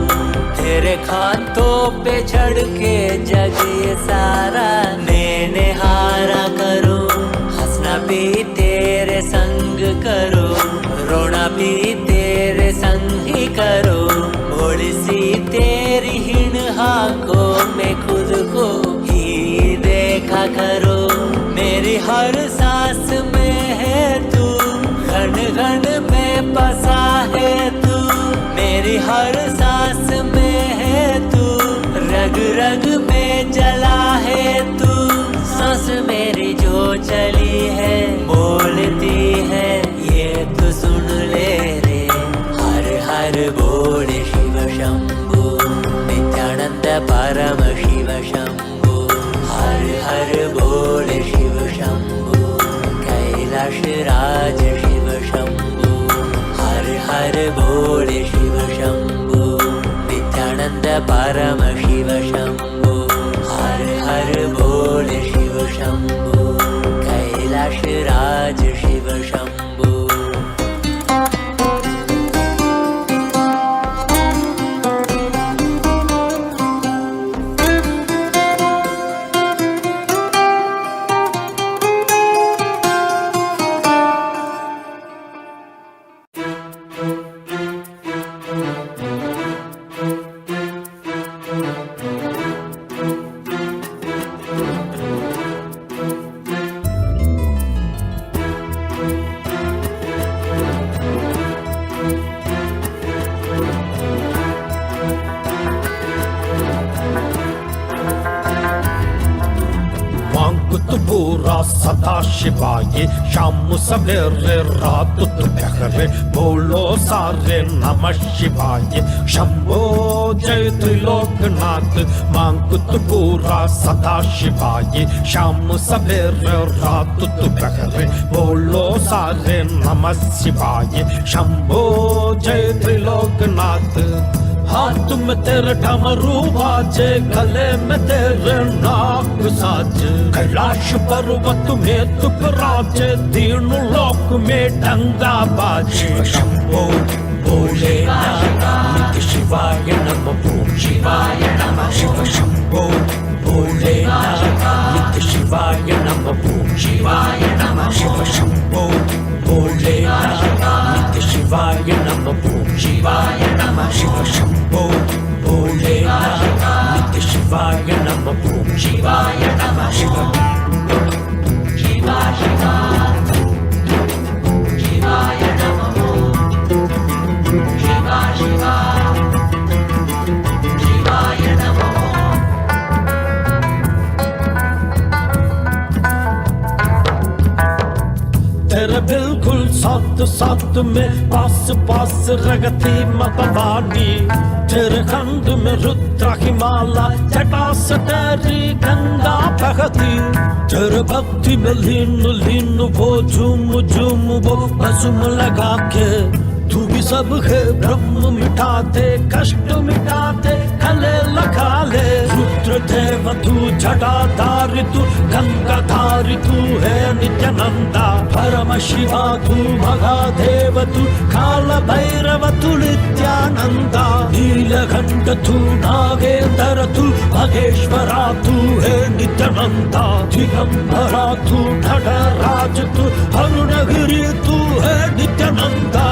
S9: तेरे खातों पे चढ़ के जग ये सारा मैंने हारा करूं. हंसना भी तेरे संग करूं, रोना भी भी तेरे संग ही करो, भोली सी तेरी हिण हाको में खुद को ही देखा करो। मेरी हर सांस में है तू, घन घन में बसा है तू, मेरी हर सांस में है तू, रग रग में जला है तू। सांस मेरी जो चली है बोलती है ये तो सुन ले रे। हर हर बोले शिव शंभु, नित्यानंद परम शिव शंभु। हर हर बोले शिव शंभु, कैलाश राज शिव शंभु। हर हर बोले शिव शंभु, नित्यानंद परम शिव शंभु। हर हर बोले शिव शंभु, कैलाश राज शिव शंभु।
S10: पूरा सदाशिवा ये शाम सवेरे रात दोपहर बोलो सारे नमः शिवाय। शंभो जय त्रिलोकनाथ मांगत पूरा सदाशिवा ये शाम सवेरे रात दोपहर बोलो सारे नमः शिवाय। शंभो जय त्रिलोकनाथ। हाथ में तेरे डमरू बाजे, गले में तेरे नाग साज। कैलाश पर्वत में तू राजे, तीनों लोक में डंगा बाजे। शंभो भोले नित्य शिवाय नमः ओम शिवाय नमः। शिव शंभो भोले नित्य शिवाय नमः ओम शिवाय नमः। शिव शंभो भोले नित्य शिवाय नमः ओम शिवाय नमः। शिव शंभो भोले नित्य शिवाय नमः ओम शिवाय नमः। शिव शिवा शिवा शिवाय नमः शिवा शिवा शिवाय नमः। तेरे बिल्कुल साथ साथ में पास पास रगती मां भवानी। तेरे खंड में रुद्र की माला, जटा से तेरी गंगा बहती। तेरे भक्ति में लीन लीन वो झूम झूम वो बसुम लगा के। तू भी सब है ब्रह्म मिटाते, कष्ट मिटाते, कले लगा ले। रुद्र देव तू जटाधारी तू, गंगाधारी तू है नित्यानंदा। परम शिवा तू महादेव तू, काल भैरव तू नित्यानंदा। नीलकंठ तू नागेंद्र तू, महेश्वरा तू है नित्यानंदा। दिगंबरा तू नटराज तू, अरुणगिरी तू है नित्यानंदा।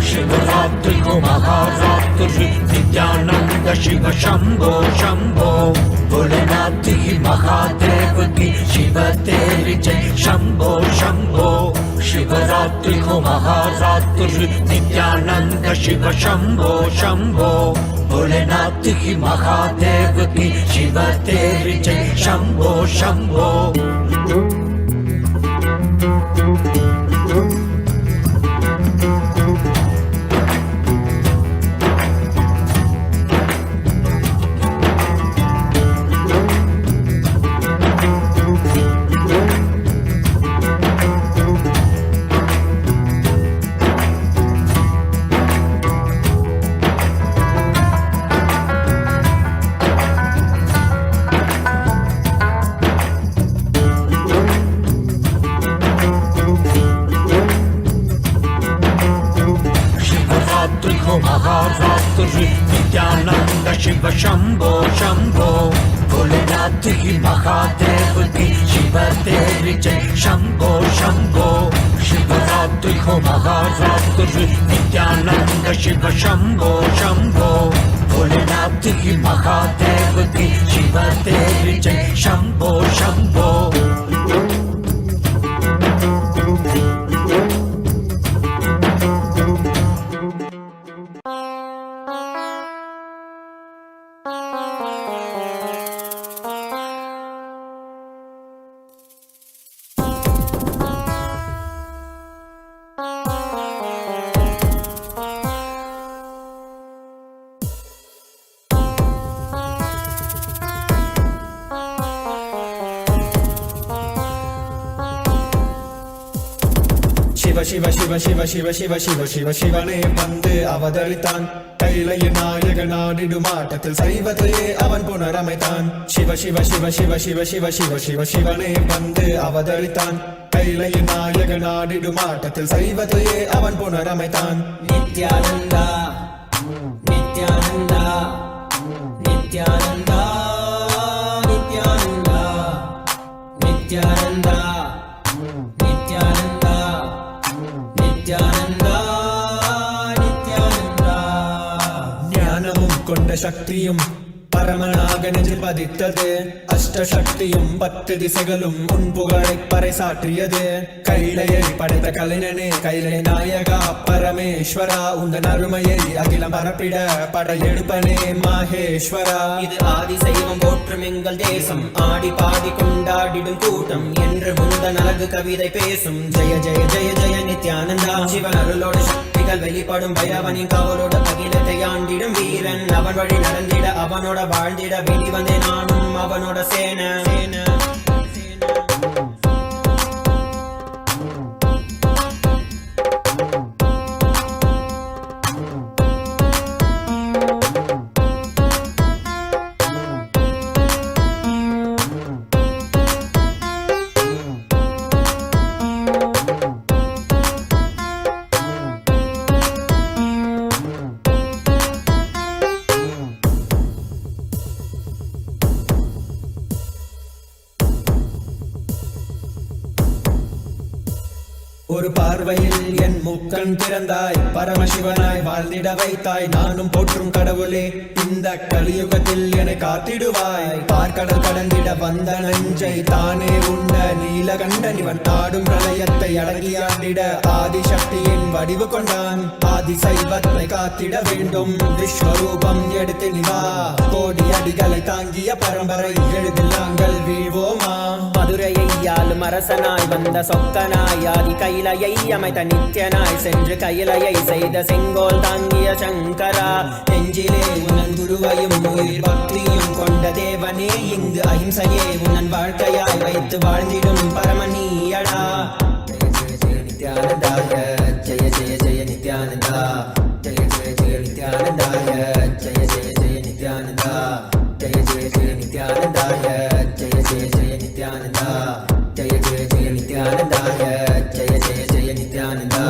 S10: शिवरात्रि को महारात्रि नित्यानंद शिव शंभो शंभो। भोलेनाथ की महादेव की शिव तेरी जय शंभो शंभो। शिवरात्रि को महारात्रि नित्यानंद शिव शंभो शंभो। भोलेनाथ की महादेव की शिव तेरी जय शंभो शंभो। महारात्रि नित्यानंद शिव शंभो शंभो।
S4: भोलेनाथ की महादेव की शिव तेरी जय शंभो शंभो शिवरात्रि हो महारात्रि नित्यानंद शिव शंभो शंभो भोलेनाथ की महादेव की शिव तेरी जय शंभो शंभो
S11: शिव शिव शिव शिव शिव शिव शिव शिवने வந்து அவதரித்தான் கைலைய நாயக நாடிடுமாட்டத்தில் சைவத்தையே அவன் புனரமைத்தான் शिव शिव शिव शिव शिव शिव शिव शिव शिवने வந்து அவதரித்தான் கைலைய நாயக நாடிடுமாட்டத்தில் சைவத்தையே அவன் புனரமைத்தான்
S7: நித்யானந்தா நித்யானந்தா நித்யானந்தா நித்யானந்தா நித்யானந்தா நித்யானந்தா நித்யானந்தா நித்யானந்தா
S11: ஞானமும் கொண்ட சக்தியும் பரமனாக நெஞ்சில் பதித்தது அஷ்டசக்தியும் 10 திசைகளும் உன் புகழை பறைசாற்றியது கைலையை படைத்த கலைஞனே கைலை நாயகா பரமேஸ்வரா உந்தன் அருமையை அகிலம் பரப்பிட படையெடுப்பனே மாஹேஸ்வரா
S7: இது ஆதி சைவம் போற்றும் எங்கள் தேசம் ஆடி பாடி கொண்டாடிடும் கூட்டம் என்று முந்தன் அழகு கவிதை பேசும் ஜெய ஜெய ஜெய ஜெய நித்யானந்தா சிவன் அருளோட சக்திகள் வெளிப்படும் பைரவனின் காவலோட அகிலத்தை ஆண்டிடும் வீரன் அவன் வழி நடந்திட அவனோட வாழ்ந்திட வெளி வந்தே நானும் அவனோட சேன
S11: ஒரு பார்வையில் என் முக்கண் திறந்தாய் பரமசிவனாய் வாழ்ந்திட வைத்தாய் நானும் போற்றும் கடவுளே இந்த கலியுகத்தில் என்னை காத்திடுவாய் பார்க்கடல் கடந்திட வந்த நஞ்சை தானே உண்ட நீலகண்டன் இவன் தாடும் பிரளயத்தை அடங்கியாண்டிட ஆதிசக்தியின் வடிவு கொண்டான் ஆதி சைவத்தை காத்திட வேண்டும் விஸ்வரூபம் எடுத்து நிவா கோடி அடிகளை தாங்கிய பரம்பரை எழுதில் நாங்கள் வீழ்வோமா
S7: மதுரையை ஆளும் அரசனாய் வந்த சொக்கனாய் ஆதி கைலையை அமைத்த நித்யனாய் சென்று கைலையை செய்த செங்கோல் தாங்கிய சங்கரா நெஞ்சிலே உனன் குருவையும் உயிர் பக்தியும் கொண்ட தேவனே இங்கு அஹிம்சையே உனன் வாழ்க்கையாய் வைத்து வாழ்ந்திடும் பரமநீயடா ஜெய ஜெய ஜெய நித்யானந்தாய ஜெய ஜெய ஜெய நித்யானந்தாய ஜெய ஜெய ஜெய நித்யானந்தா ஜெய ஜெய ஜெய நித்யானந்தாய ஜெய ஜெய ஜெய நித்யானந்தா ஜெய ஜெய ஜெய நித்யானந்தாய ஜெய ஜெய ஜெய நித்யானந்தா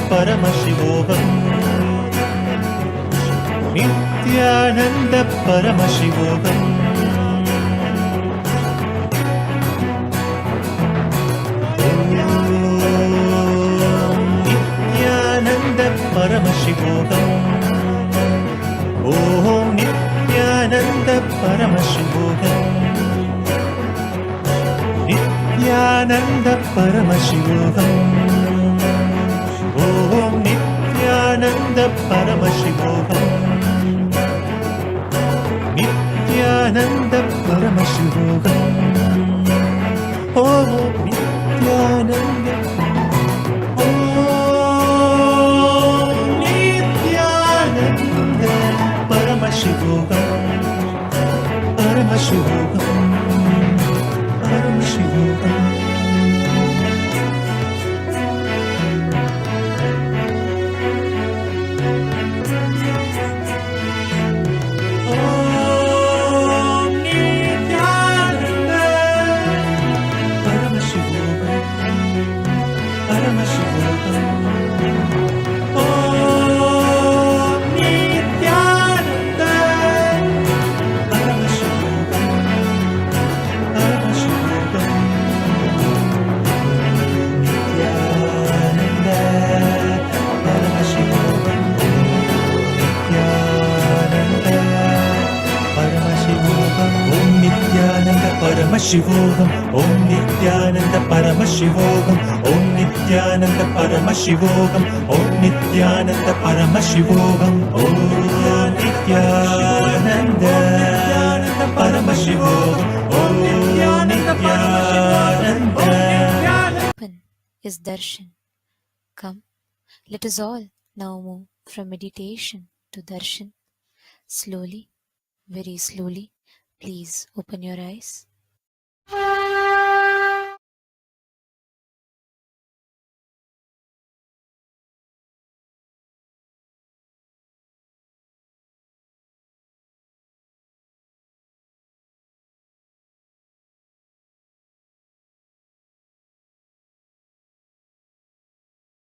S12: परमशिवोहम नित्यानंद परमशिवोहम नित्यानन्द परमशिवोऽहम् ॐ नित्यानन्द परमशिवोऽहम् नित्यानन्द परमशिवोऽहम् ॐ Nityanand Paramashivoham, Paramashivoham, Paramashivoham. Om Nithyananda, Paramashivoham, Paramashivoham. Paramashivoham, Om Nithyananda Paramashivoham, Om Nithyananda Paramashivoham, Om Nithyananda Paramashivoham, Om Nithyananda Paramashivoham, Om Nithyananda.
S2: Open is darshan. Come, let us all now move from meditation to darshan. Slowly, very slowly, please open your eyes.